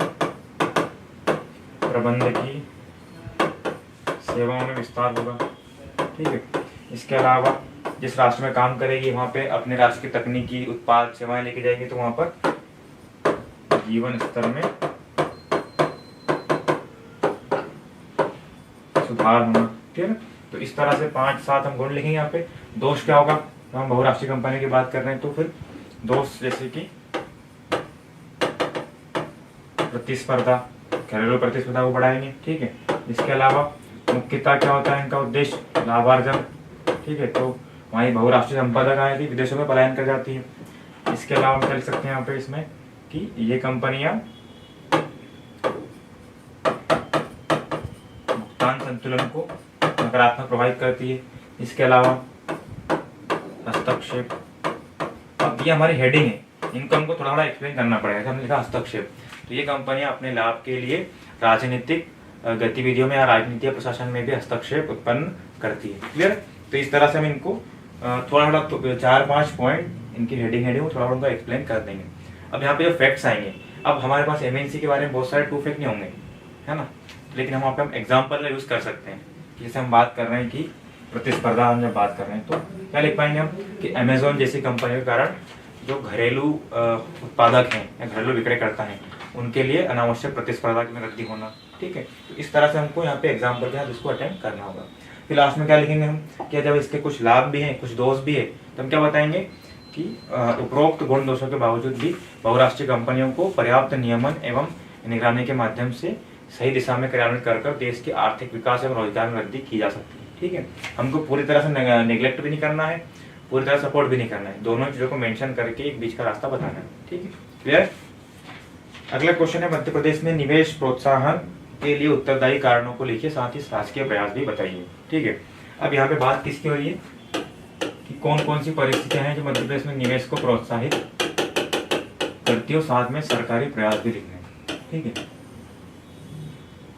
प्रबंधकीय सेवाओं में विस्तार होगा, ठीक है। इसके अलावा जिस राष्ट्र में काम करेगी वहाँ पे अपने राष्ट्र की तकनीकी उत्पाद सेवाएं लेके जाएगी तो वहाँ पर जीवन स्तर में सुधार होना, ठीक है। तो इस तरह से 5-7 हम गुण लिखेंगे यहाँ पे। दोष क्या होगा, तो हम बहुराष्ट्रीय कंपनी की बात कर रहे हैं तो फिर दोष जैसे कि प्रतिस्पर्धा, घरेलू प्रतिस्पर्धा को बढ़ाएंगे, ठीक है। इसके अलावा मुख्यतः क्या होता है इनका उद्देश्य, लाभार्जन, ठीक है। तो वहीं बहुराष्ट्रीय संपदा का है कि विदेशों में पलायन कर जाती है। इसके अलावा हम कह सकते हैं यहाँ पे इसमें कि ये कंपनियां भुगतान संतुलन को नकारात्मक प्रभावित करती है। इसके अलावा हस्तक्षेप, अब ये हमारी हेडिंग है, इनको हमको थोड़ा थोड़ा एक्सप्लेन करना पड़ेगा। हमने लिखा हस्तक्षेप, तो ये कंपनियां अपने लाभ के लिए राजनीतिक गतिविधियों में या राजनीतिक प्रशासन में भी हस्तक्षेप उत्पन्न करती है। क्लियर। तो इस तरह से हम इनको थोड़ा थोड़ा 4-5 पॉइंट इनकी हेडिंग है वो थोड़ा थोड़ा एक्सप्लेन कर देंगे। अब यहाँ पे जो फैक्ट्स आएंगे, अब हमारे पास एमएनसी के बारे में बहुत सारे ट्रू फैक्ट नहीं होंगे, है ना, लेकिन हम वहाँ पे हम एग्जाम्पल यूज कर सकते हैं। जैसे हम बात कर रहे हैं कि प्रतिस्पर्धा, हम जब बात कर रहे हैं तो क्या लिख पाएंगे हम कि अमेजोन जैसी कंपनियों के कारण जो घरेलू उत्पादक हैं या घरेलू विक्रयकर्ता हैं उनके लिए अनावश्यक प्रतिस्पर्धा में वृद्धि होना, ठीक है। तो इस तरह से हमको यहाँ पे एग्जाम्पल के साथ इसको अटेम्प्ट करना होगा। फिर लास्ट में क्या लिखेंगे हम कि जब इसके कुछ लाभ भी हैं कुछ दोष भी है तो हम क्या बताएंगे कि उपरोक्त गुण दोषों के बावजूद भी बहुराष्ट्रीय कंपनियों को पर्याप्त नियमन एवं निगरानी के माध्यम से सही दिशा में क्रियान्वित कर देश के आर्थिक विकास एवं रोजगार में वृद्धि की जा सकती है, ठीक है। हमको पूरी तरह से नेग्लेक्ट भी नहीं करना है, पूरी तरह सपोर्ट भी नहीं करना है, दोनों चीजों को मेंशन करके एक बीच का रास्ता बताना है, ठीक है। क्लियर। अगला क्वेश्चन है, मध्य प्रदेश में निवेश प्रोत्साहन के लिए उत्तरदायी कारणों को लिखिए, साथ ही शासकीय प्रयास भी बताइए, ठीक है। अब यहाँ पे बात किसकी हो रही है कि कौन कौन सी परिस्थितियां हैं जो मध्य प्रदेश में निवेश को प्रोत्साहित करती हो, साथ में सरकारी प्रयास भी लिखने हैं। ठीक है,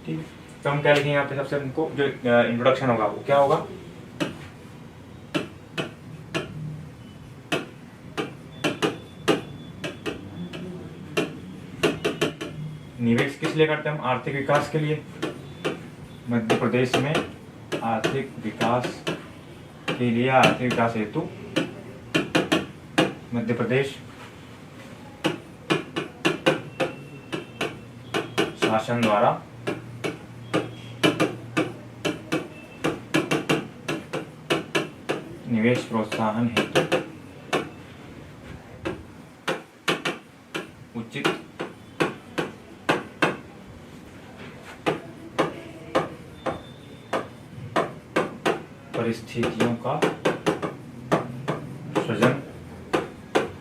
ठीक है। तो हम क्या लिखेंगे यहाँ पे, सबसे हमको जो इंट्रोडक्शन होगा वो क्या होगा, निवेश किस लिए करते हैं हम, आर्थिक विकास के लिए। मध्य प्रदेश में आर्थिक विकास के लिए, आर्थिक विकास हेतु मध्य प्रदेश शासन द्वारा निवेश प्रोत्साहन हेतु उचित परिस्थितियों का सृजन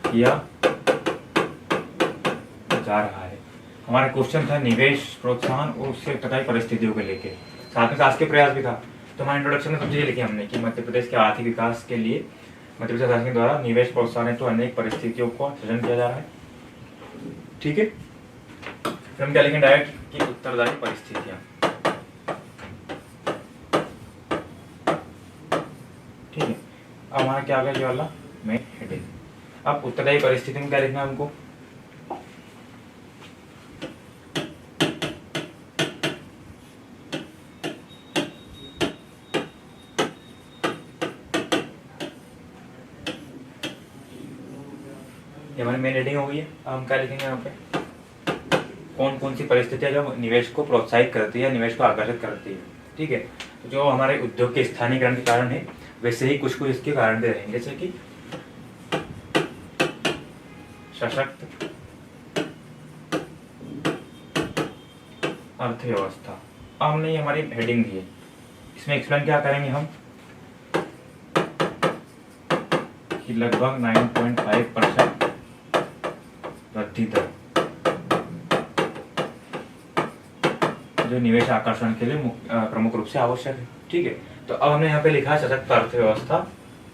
किया जा रहा है। हमारा क्वेश्चन था निवेश प्रोत्साहन और उससे तथा परिस्थितियों को लेके, साथ में शासकीय प्रयास भी था। तो हमारे इंट्रोडक्शन में समझिए लिखे हमने कि मध्य प्रदेश के आर्थिक विकास के लिए मध्य प्रदेश शासन द्वारा निवेश प्रोत्साहन हेतु अनेक परिस्थितियों को सृजन किया जा रहा है। ठीक है, फिर हम क्या लिखेंगे डायरेक्ट कि उत्तरदायी परिस्थितियां। ठीक है, अब हमारा क्या आ गया ये वाला मेन हेडिंग। अब उत्तरदायी परिस्थिति में क्या लिखना है हमको, ये हमारी मेन हेडिंग हो गई है। अब हम क्या लिखेंगे यहाँ पे, कौन कौन सी परिस्थितियां जो निवेश को प्रोत्साहित करती है, निवेश को आकर्षित करती है। ठीक है, तो जो हमारे उद्योग के स्थानीयकरण के कारण है, वैसे ही कुछ कुछ इसके कारण भी रहेंगे, जैसे कि सशक्त अर्थव्यवस्था। अब हमने हमारी हेडिंग दी है, इसमें एक्सप्लेन क्या करेंगे हम कि लगभग 9.5% वृद्धि दर जो निवेश आकर्षण के लिए प्रमुख रूप से आवश्यक है। ठीक है, तो अब हमने यहाँ पे लिखा है सशक्त अर्थव्यवस्था,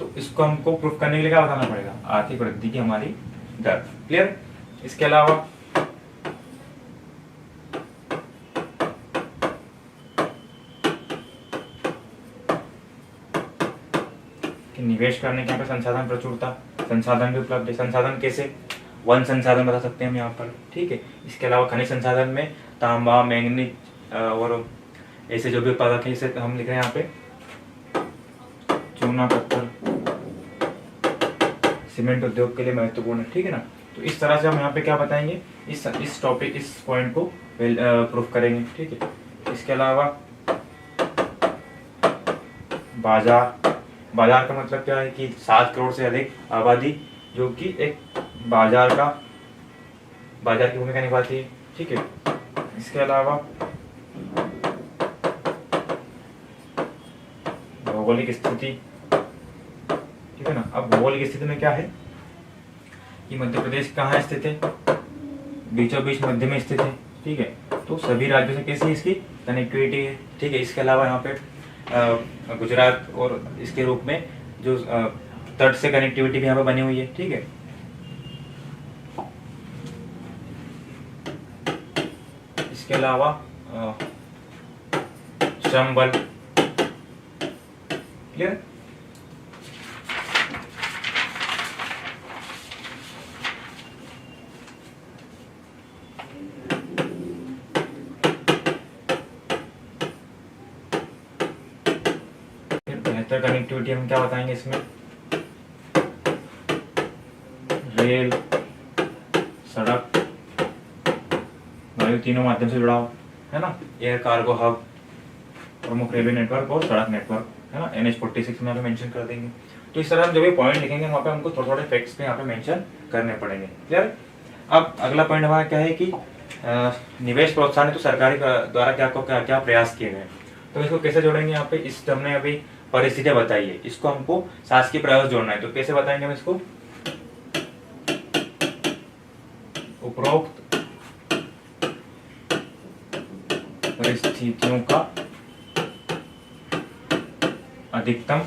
तो इसको हमको प्रूफ करने के लिए क्या बताना पड़ेगा, आर्थिक वृद्धि की हमारी दर। क्लियर। इसके अलावा कि निवेश करने के यहाँ पे संसाधन प्रचुरता, संसाधन भी उपलब्ध है। संसाधन कैसे, वन संसाधन बता सकते हैं हम यहाँ पर। ठीक है, इसके अलावा खनिज संसाधन में तांबा, मैंगनीज और ऐसे जो भी उत्पादक है, इसे हम लिख रहे हैं यहाँ पे चूना, पत्थर, सीमेंट उद्योग के लिए महत्वपूर्ण है। ठीक है ना, तो इस तरह से हम यहाँ पे क्या बताएंगे, इस टॉपिक, इस पॉइंट को प्रूफ करेंगे। ठीक है, इसके अलावा बाजार का मतलब क्या है कि 7 करोड़ से अधिक आबादी जो कि एक बाजार की भूमिका निभाती है। ठीक है, इसके अलावा भौगोलिक स्थिति। ठीक है ना, अब भौगोलिक स्थिति में क्या है कि मध्य प्रदेश कहाँ स्थित है, बीचों बीच मध्य में स्थित है। ठीक है, तो सभी राज्यों से कैसी इसकी कनेक्टिविटी है। ठीक है, इसके अलावा यहाँ पे गुजरात और इसके रूप में जो तट से कनेक्टिविटी भी यहाँ पे बनी हुई है। ठीक है, इसके अलावा श्रम बल। क्लियर। बेहतर कनेक्टिविटी हम क्या बताएंगे इसमें, रेल, सड़क, वायु, तीनों माध्यम से जुड़ाव है ना, एयर कार्गो हब, प्रमुख रेलवे नेटवर्क और सड़क नेटवर्क है ना, NH46 में यहाँ पे मेंशन कर देंगे। तो इस तरह हम जो भी पॉइंट लिखेंगे वहाँ पे हमको थोड़े थोड़े फैक्ट्स पे यहाँ पे मेंशन करने पड़ेंगे। क्लियर। अब अगला पॉइंट हमारा क्या है कि निवेश प्रोत्साहन तो सरकारी द्वारा क्या प्रयास किए गए, तो इसको कैसे जोड़ेंगे यहाँ पे, इस हमने अभी परिस्थितियां बताई है, इसको हमको शासकीय प्रयास जोड़ना है। तो कैसे बताएंगे हम इसको, उपरोक्त परिस्थितियों का अधिकतम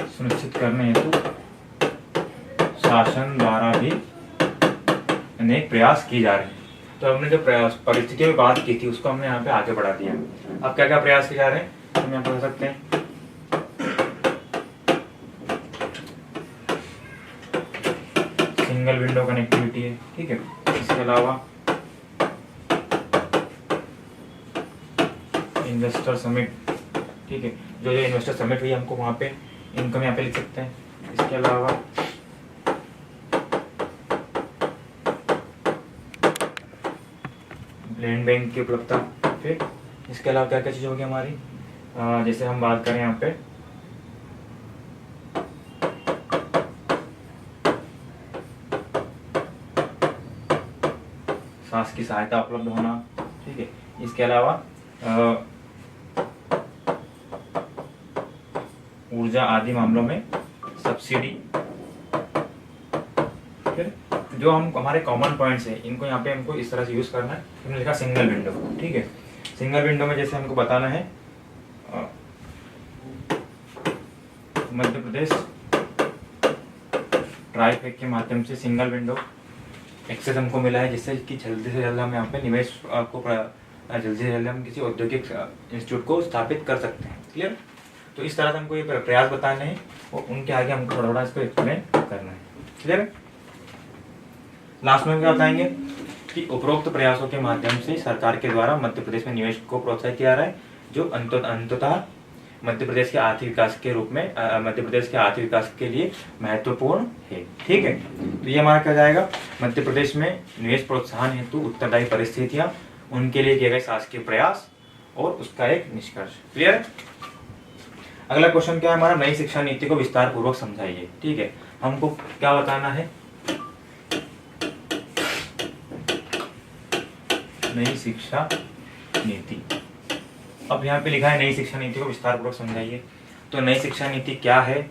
सुनिश्चित करने हेतु शासन द्वारा भी अनेक प्रयास किए जा रहे हैं। तो हमने जो परिस्थितियों में बात की थी उसको हमने यहाँ पे आगे बढ़ा दिया। अब क्या क्या प्रयास किए जा रहे हैं हम यहाँ पढ़ सकते हैं। सिंगल विंडो कनेक्टिविटी है, ठीक है। इसके अलावा इन्वेस्टर समिट, ठीक है। जो जो इन्वेस्टर समिट हुई हमको वहाँ पे इनकम यहाँ पे लिख सकते हैं। इसके अलावा लैंड बैंक की उपलब्धता। फिर इसके अलावा क्या क्या चीज़ होगी हमारी, जैसे हम बात करें यहाँ पे सांस की सहायता उपलब्ध होना, ठीक है। इसके अलावा ऊर्जा आदि मामलों में सब्सिडी। फिर जो हम हमारे कॉमन पॉइंट्स हैं इनको यहाँ पे हमको इस तरह से यूज करना है। हमने लिखा सिंगल विंडो, ठीक है। सिंगल विंडो में जैसे हमको बताना है मध्य प्रदेश ट्राइफेड के माध्यम से सिंगल विंडो एक्सेस हमको मिला है, जिससे कि जल्दी से जल्द हम यहाँ पे निवेश को जल्दी से जल्दी हम किसी औद्योगिक इंस्टीट्यूट को स्थापित कर सकते हैं। क्लियर। तो इस तरह से हमको ये प्रयास बताने हैं और उनके आगे हमको थोड़ा थोड़ा इसको एक्सप्लेन करना है। क्लियर है। लास्ट में क्या बताएंगे कि उपरोक्त प्रयासों के माध्यम से सरकार के द्वारा मध्य प्रदेश में निवेश को प्रोत्साहित किया जा रहा है, जो अंततः मध्य प्रदेश के आर्थिक विकास के रूप में मध्य प्रदेश के आर्थिक विकास के लिए महत्वपूर्ण है, ठीक है। तो ये हमारा क्या जाएगा, मध्य प्रदेश में निवेश प्रोत्साहन हेतु उत्तरदायी परिस्थितियां, उनके लिए किए गए शासकीय प्रयास और उसका एक निष्कर्ष। क्लियर। अगला क्वेश्चन क्या है हमारा, नई शिक्षा नीति को विस्तार पूर्वक समझाइए, ठीक है। हमको क्या बताना है, नई शिक्षा नीति। अब यहाँ पे लिखा है नई शिक्षा नीति को विस्तार पूर्वक समझाइए। तो नई शिक्षा नीति क्या है,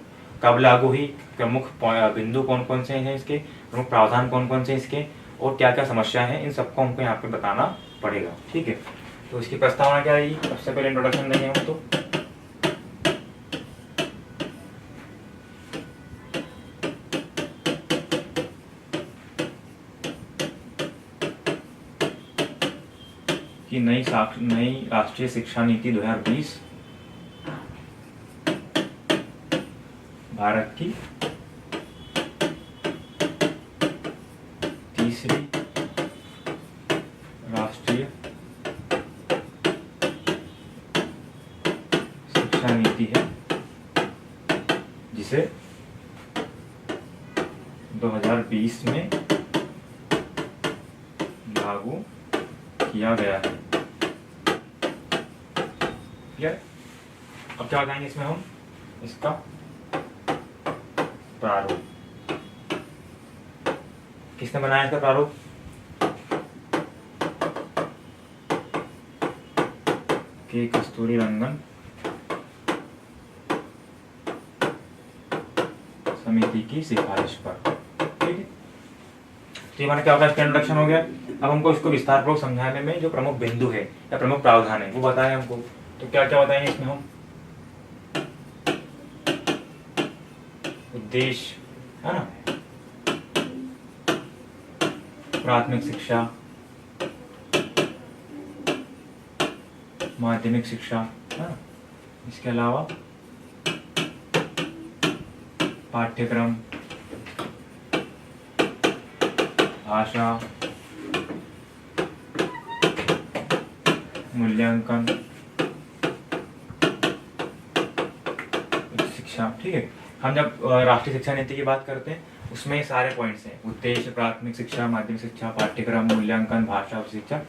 कब लागू हुई, प्रमुख बिंदु कौन कौन से हैं इसके, प्रमुख प्रावधान कौन कौन से इसके, और क्या क्या समस्या है, इन सबको हमको यहाँ पे बताना पड़ेगा, ठीक है। तो इसकी प्रस्तावना क्या है, सबसे पहले इंट्रोडक्शन देंगे हम तो कि नई राष्ट्रीय शिक्षा नीति 2020 भारत की तीसरी राष्ट्रीय शिक्षा नीति है, जिसे 2020 में लागू किया गया है। क्लियर। अब क्या बताएंगे इसमें हम, इसका प्रारूप। किसने बनाया इसका प्रारूप, के कस्तूरीरंगन समिति की सिफारिश पर, ठीक है। तो मैंने क्या होगा, इसका इंट्रोडक्शन हो गया। अब हमको इसको विस्तार पूर्वक समझाने में जो प्रमुख बिंदु है या प्रमुख प्रावधान है वो बताएं हमको। तो क्या क्या बताएंगे इसमें हम, उद्देश्य है ना, प्राथमिक शिक्षा, माध्यमिक शिक्षा है ना, इसके अलावा पाठ्यक्रम, भाषा, मूल्यांकन, शिक्षा, ठीक है। हम जब राष्ट्रीय शिक्षा नीति की बात करते हैं उसमें सारे पॉइंट्स हैं, उद्देश्य, प्राथमिक शिक्षा, माध्यमिक शिक्षा, पाठ्यक्रम, मूल्यांकन, भाषा और शिक्षा,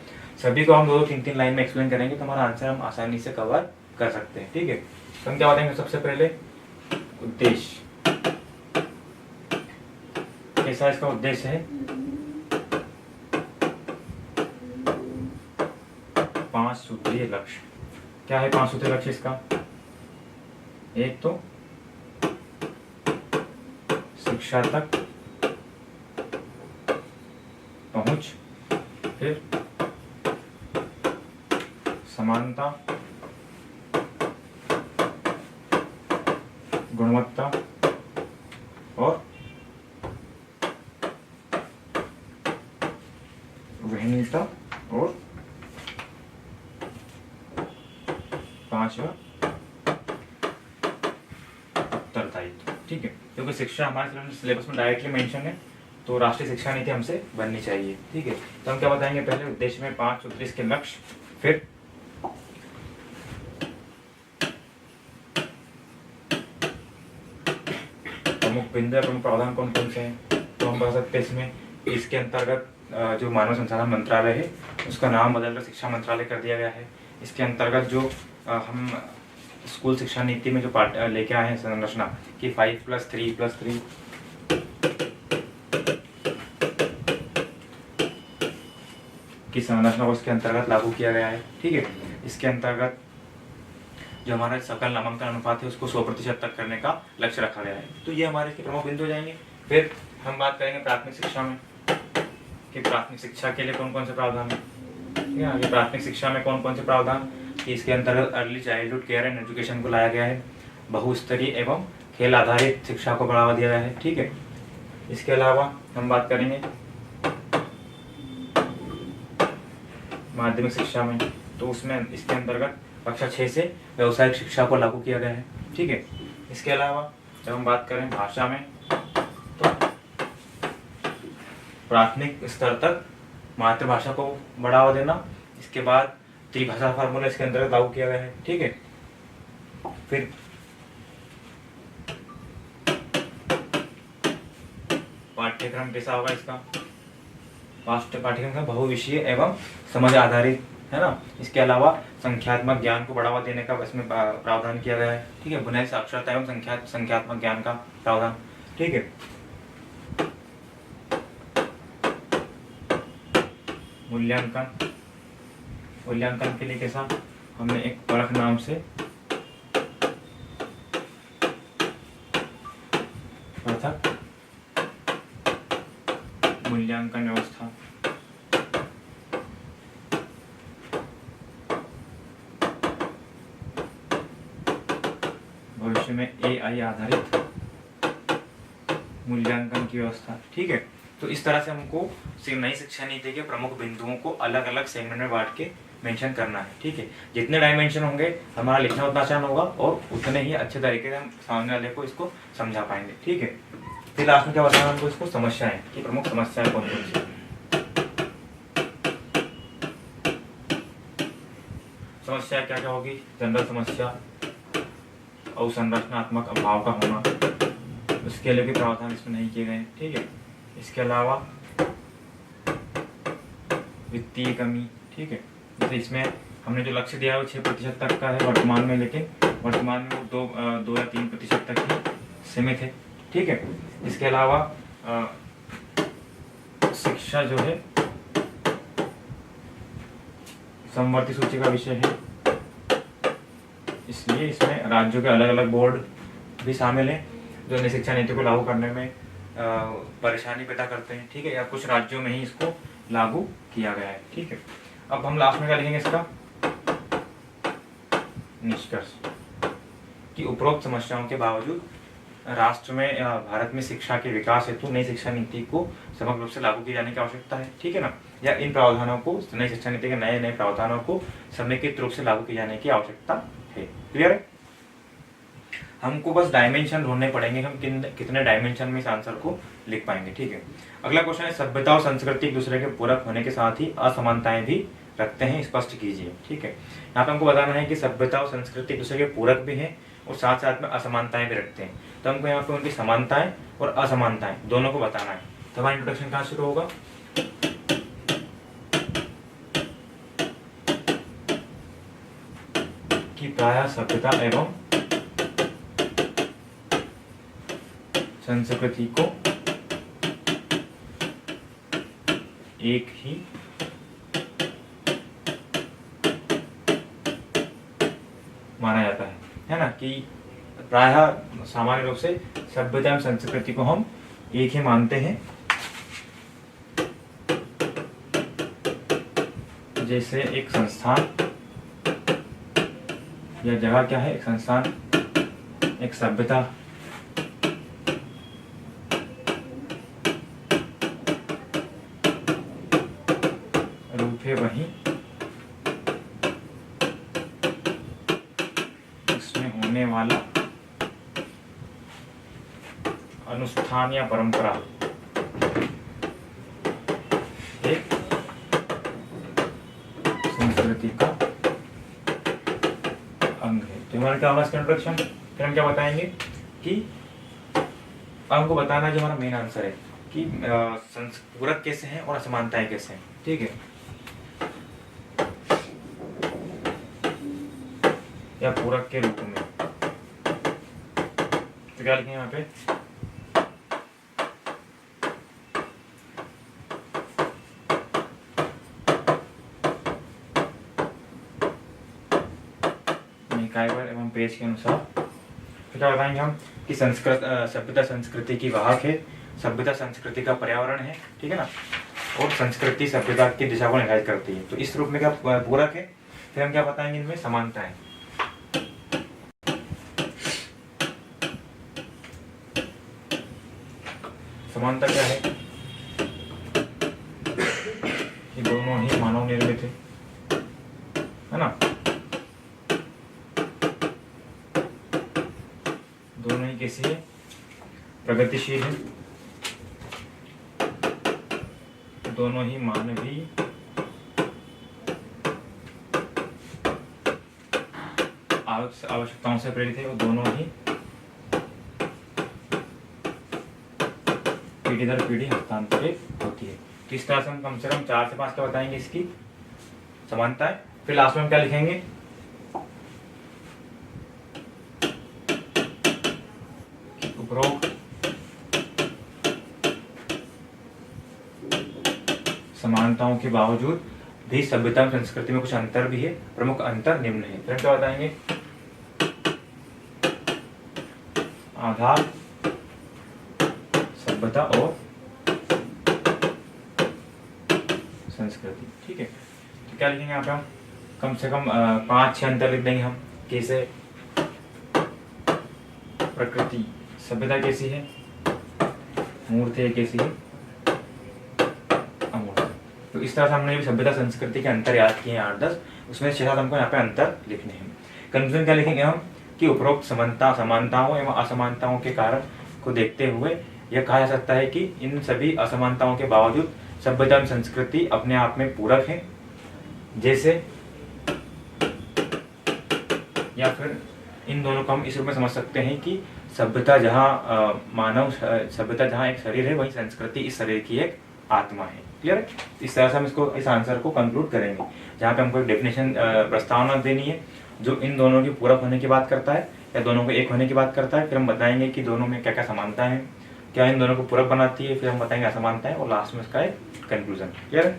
सभी को हम 2-3 लाइन में एक्सप्लेन करेंगे तो हमारा आंसर हम आसानी से कवर कर सकते हैं, ठीक है। तो हम क्या बताएंगे, सबसे पहले उद्देश्य। कैसा इसका उद्देश्य है, 5 सूत्रीय लक्ष्य। क्या है 5 सूत्रीय लक्ष्य इसका, एक तो शिक्षा तक पहुंच, फिर समानता, गुणवत्ता और वहनीयता और 5वां उत्तरदायित्व। ठीक है, क्योंकि शिक्षा हमारे सिलेबस में डायरेक्टली मेंशन है, तो राष्ट्रीय शिक्षा नीति हमसे बननी चाहिए। ठीक है, तो हम क्या बताएंगे, पहले उद्देश्य में 5 उत्तर इसके लक्ष्य, फिर प्रमुख बिंदु, प्रमुख प्रावधान कौन कौन से हैं, तो हम बता सकते हैं इसमें इसके अंतर्गत जो मानव संसाधन मंत्रालय है उसका नाम बदलकर शिक्षा मंत्रालय कर दिया गया है। इसके अंतर्गत जो हम स्कूल शिक्षा नीति में जो पार्ट लेके आए हैं संरचना कि 5+3+3 की संरचना को इसके अंतर्गत लागू किया गया है। ठीक है, इसके अंतर्गत जो हमारा सकल नामांकन अनुपात है उसको 100% तक करने का लक्ष्य रखा गया है। तो ये हमारे इसके प्रमुख बिंदु हो जाएंगे। फिर हम बात करेंगे प्राथमिक शिक्षा में कि प्राथमिक शिक्षा के लिए कौन कौन से प्रावधान है। ठीक है, आगे प्राथमिक शिक्षा में कौन कौन से प्रावधान कि इसके अंतर्गत early childhood care and education को लाया गया है, बहुस्तरीय एवं खेल आधारित शिक्षा को बढ़ावा दिया गया है। ठीक है, इसके अलावा हम बात करेंगे माध्यमिक शिक्षा में, तो उसमें इसके अंतर्गत कक्षा 6 से व्यावसायिक शिक्षा को लागू किया गया है। ठीक है, इसके अलावा जब हम बात करें भाषा में, तो प्राथमिक स्तर तक मातृभाषा को बढ़ावा देना, इसके बाद त्रिभाषा फार्मूला इसके अंतर्गत लागू किया गया है। ठीक है, फिर पाठ्यक्रम कैसा होगा इसका, पाठ्यक्रम का बहुविषयीय एवं समझ आधारित है ना। इसके अलावा संख्यात्मक ज्ञान को बढ़ावा देने का इसमें प्रावधान किया गया है। ठीक है, बुनियादी साक्षरता एवं संख्यात्मक ज्ञान का प्रावधान। ठीक है, मूल्यांकन के लिए कैसा, हमने एक परख नाम से पृथक मूल्यांकन व्यवस्था, भविष्य में AI आधारित मूल्यांकन की व्यवस्था। ठीक है, तो इस तरह से हमको नई शिक्षा नीति के प्रमुख बिंदुओं को अलग अलग सेगमेंट में बांट के मेंशन करना है। ठीक है, जितने डायमेंशन होंगे हमारा लिखना उतना आसान होगा और उतने ही अच्छे तरीके से हम सामने वाले को इसको समझा पाएंगे। ठीक है, फिर लास्ट में क्या बताना हमको, इसको समस्याएं कि प्रमुख समस्याएं कौन कौन सी। समस्या क्या क्या होगी, जनरल समस्या, अवसंरचनात्मक अभाव का होना, उसके लिए भी प्रावधान इसमें नहीं किए गए। ठीक है, इसके अलावा वित्तीय कमी। ठीक है, जैसे इसमें हमने जो लक्ष्य दिया है वो 6% तक का है वर्तमान में, लेकिन वर्तमान में वो 2 या 3% तक ही सीमित है। ठीक है, इसके अलावा शिक्षा जो है समवर्ती सूची का विषय है, इसलिए इसमें राज्यों के अलग अलग बोर्ड भी शामिल हैं जो नई शिक्षा नीति को लागू करने में परेशानी पैदा करते हैं। ठीक है, या कुछ राज्यों में ही इसको लागू किया गया है। ठीक है, अब हम लास्ट में क्या लिखेंगे, इसका निष्कर्ष कि उपरोक्त समस्याओं के बावजूद राष्ट्र में भारत में शिक्षा के विकास हेतु नई शिक्षा नीति को समग्र रूप से लागू किए जाने की आवश्यकता है। ठीक है ना, या इन प्रावधानों को, नई शिक्षा नीति के नए नए प्रावधानों को समेकित रूप से लागू किए जाने की आवश्यकता है। क्लियर है, हमको बस डायमेंशन ढूंढने पड़ेंगे, हम कितने डायमेंशन में इस आंसर को लिख पाएंगे। ठीक है, अगला क्वेश्चन है, सभ्यता और संस्कृति एक दूसरे के पूरक होने के साथ ही असमानताएं भी रखते हैं, स्पष्ट कीजिए। ठीक है, यहाँ पे हमको बताना है कि सभ्यता और संस्कृति एक दूसरे के पूरक भी हैं और साथ साथ में असमानताएं भी रखते हैं। तो हमको यहाँ पे उनकी समानताएं और असमानताएं दोनों को बताना है। तो हमारा इंट्रोडक्शन कहाँ शुरू होगा, कि प्रायः सभ्यता एवं संस्कृति को एक ही माना जाता है ना, कि प्रायः सामान्य रूप से सभ्यता एवं संस्कृति को हम एक ही मानते हैं। जैसे एक संस्थान यह जगह क्या है? एक संस्थान, एक सभ्यता, रूप है वही उसमें होने वाला अनुष्ठान या परंपरा एक संस्कृति का अंग है। तो हमारा क्या होगा इसका इंट्रोडक्शन? फिर हम क्या बताएंगे कि अंग को बताना जो हमारा मेन आंसर है कि पूरक कैसे हैं और असमानताएं कैसे हैं। ठीक है, या पूरक के रूप में। तो क्या लिखेंगे यहाँ पे? निकायवर एवं पेज के अनुसार। फिर क्या बताएंगे हम कि संस्कृत सभ्यता संस्कृति की वाहक है, सभ्यता संस्कृति का पर्यावरण है, ठीक है ना, और संस्कृति सभ्यता की दिशा को निर्धारित करती है। तो इस रूप में क्या पूरक है। फिर हम क्या बताएंगे इनमें समानताएं। समानता क्या है? कि दोनों ही मानव निर्मित है ना, दोनों ही कैसी है? प्रगतिशील है, दोनों ही मानवीय आवश्यकताओं से प्रेरित है, और दोनों ही पीढ़ी दर पीढ़ी हस्तांतरित होती है। तो इस तरह से हम कम से कम 4 से 5 क्या बताएंगे इसकी समानताएं। फिर लास्ट में हम क्या लिखेंगे? उपरोक्त समानताओं के बावजूद भी सभ्यता और संस्कृति में कुछ अंतर भी है, प्रमुख अंतर निम्न है। फिर क्या बताएंगे? आधार सभ्यता और संस्कृति। ठीक है, तो क्या लिखेंगे यहाँ पे हम? कम से कम 5-6 अंतर लिख देंगे हम। कैसे? प्रकृति सभ्यता कैसी है? मूर्ति कैसी है? अमूर्त। तो इस तरह से हमने सभ्यता संस्कृति के अंतर याद किए हैं 8-10, उसमें 6-7 हमको यहाँ पे अंतर लिखने हैं। कंक्लूजन क्या लिखेंगे हम? कि उपरोक्त समानताओं एवं असमानताओं के कारण को देखते हुए यह कहा जा सकता है कि इन सभी असमानताओं के बावजूद सभ्यता एवं संस्कृति अपने आप में पूरक है। जैसे, या फिर इन दोनों को हम इस रूप में समझ सकते हैं कि सभ्यता जहाँ एक शरीर है, वही संस्कृति इस शरीर की एक आत्मा है। क्लियर है? इस तरह से हम इस आंसर को कंक्लूड करेंगे, जहाँ पे हमको एक डेफिनेशन प्रस्तावना देनी है जो इन दोनों की पूरक होने की बात करता है या दोनों को एक होने की बात करता है। फिर हम बताएंगे कि दोनों में क्या क्या समानता है, क्या इन दोनों को पूरक बनाती है। फिर हम बताएंगे असमानता है, और लास्ट में इसका एक कंक्लूजन। क्लियर है?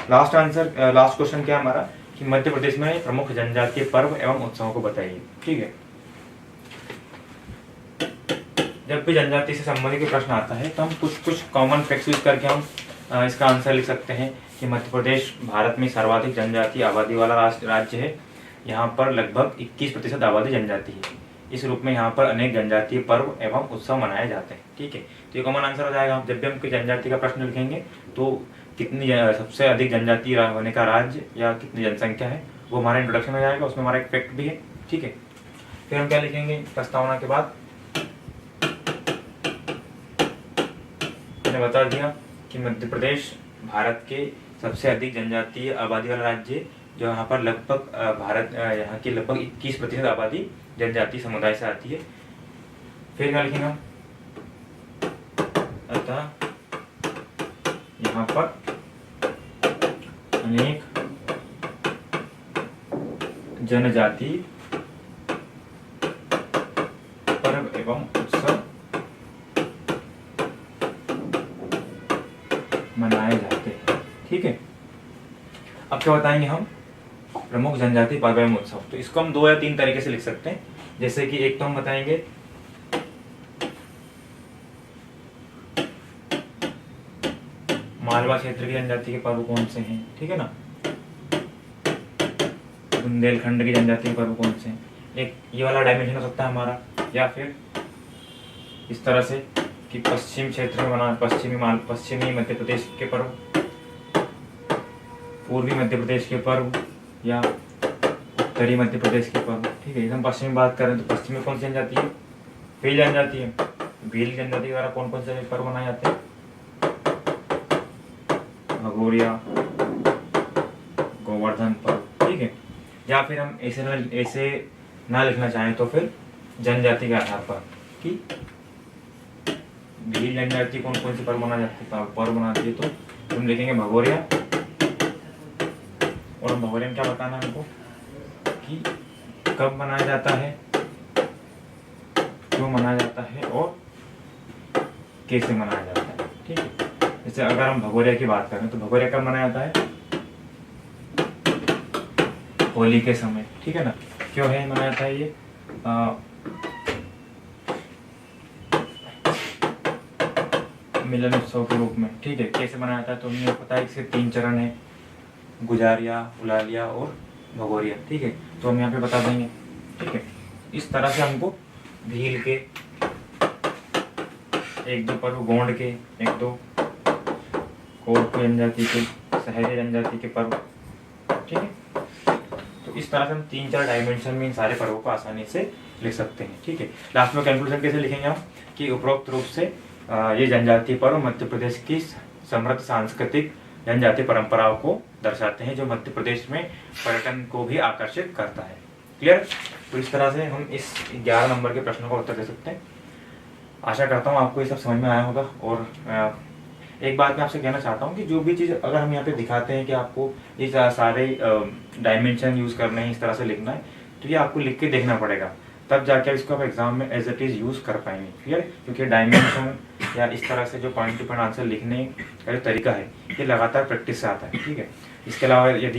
लास्ट क्वेश्चन क्या है हमारा कि मध्य प्रदेश में प्रमुख जनजातीय पर्व एवं उत्सवों को बताइए। ठीक है, जब भी जनजाति से संबंधित प्रश्न आता है तो हम कुछ कॉमन फैक्ट्स यूज करके हम इसका आंसर लिख सकते हैं कि मध्य प्रदेश भारत में सर्वाधिक जनजातीय आबादी वाला राज्य है। यहाँ पर लगभग 21% आबादी जनजाति है। इस रूप में यहाँ पर अनेक जनजातीय पर्व एवं उत्सव मनाए जाते हैं। ठीक है, तो ये कॉमन आंसर हो जाएगा। जब भी हम कोई जनजाति का प्रश्न लिखेंगे तो कितनी सबसे अधिक जनजाति होने का राज्य या कितनी जनसंख्या है वो हमारा इंट्रोडक्शन में जाएगा, उसमें हमारा एक फैक्ट भी है। ठीक है, फिर हम क्या लिखेंगे प्रस्तावना के बाद? मैंने बता दिया कि मध्य प्रदेश भारत के सबसे अधिक जनजातीय आबादी वाला राज्य है, जो यहाँ पर लगभग यहाँ की लगभग 21% आबादी जनजातीय समुदाय से आती है। फिर क्या लिखेंगे हम? अतः यहाँ पर अनेक जनजाति पर्व एवं उत्सव मनाए जाते हैं। ठीक है, अब क्या बताएंगे हम? प्रमुख जनजाति पर्व एवं उत्सव। तो इसको हम 2 या 3 तरीके से लिख सकते हैं। जैसे कि एक तो हम बताएंगे मालवा क्षेत्र की जनजाति के पर्व कौन से हैं, ठीक है ना, बुंदेलखंड की जनजाति के पर्व कौन से हैं। एक ये वाला डायमेंशन हो सकता है हमारा, या फिर इस तरह से कि पश्चिम क्षेत्र में बना, पश्चिमी मध्य प्रदेश के पर्व, पूर्वी मध्य प्रदेश के पर्व, या उत्तरी मध्य प्रदेश के पर्व। ठीक है, हम पश्चिम में बात करें तो पश्चिम में कौन सी जनजाति है? भील जनजाति है। भील जनजाति द्वारा कौन कौन से पर्व मनाए जाते हैं? भगोरिया, गोवर्धन पर्व। ठीक है, या फिर हम ऐसे ना लिखना चाहें तो फिर जनजाति के आधार पर कि भील जनजाति कौन कौन से पर्व मनाए जाते हैं, पर्व मनाती है, तो हम लिखेंगे भगोरिया। और हम भगोरिया में क्या बताना है हमको कि कब मनाया जाता है, क्यों मनाया जाता है और कैसे मनाया जाता है। ठीक है, जैसे अगर हम भगोरिया की बात करें तो भगोरिया कब मनाया जाता है? होली के समय। ठीक है ना, क्यों है मनाया जाता है ये? मिलन उत्सव के रूप में। ठीक है, कैसे मनाया जाता है तो हमें पता है इसके 3 चरण है, गुजारिया, उलालिया और भगोरिया। ठीक है, तो हम यहाँ पे बता देंगे। ठीक है, इस तरह से हमको भील के 1-2 पर्व, गोंड के 1-2, कोरकू जनजाति के, सहरी जनजाति के पर्व। ठीक है, तो इस तरह से हम 3-4 डायमेंशन में इन सारे पर्वों को आसानी से लिख सकते हैं। ठीक है, लास्ट में कंक्लूजन कैसे लिखेंगे हम कि उपरोक्त रूप से ये जनजातीय पर्व मध्य प्रदेश की समृद्ध सांस्कृतिक जनजातीय परंपराओं को दर्शाते हैं, जो मध्य प्रदेश में पर्यटन को भी आकर्षित करता है। क्लियर? तो इस तरह से हम इस 11 नंबर के प्रश्नों का उत्तर दे सकते हैं। आशा करता हूँ आपको ये सब समझ में आया होगा। और एक बात मैं आपसे कहना चाहता हूँ कि जो भी चीज़ अगर हम यहाँ पे दिखाते हैं कि आपको ये सारे डायमेंशन यूज़ करने हैं, इस तरह से लिखना है, तो ये आपको लिख के देखना पड़ेगा, तब जाके इसको आप एग्जाम में एज इट इज़ यूज़ कर पाएंगे। क्लियर? क्योंकि डायमेंशन या इस तरह से जो पॉइंट टू पॉइंट आंसर लिखने का जो तरीका है, ये लगातार प्रैक्टिस से आता है। ठीक है, इसके अलावा यदि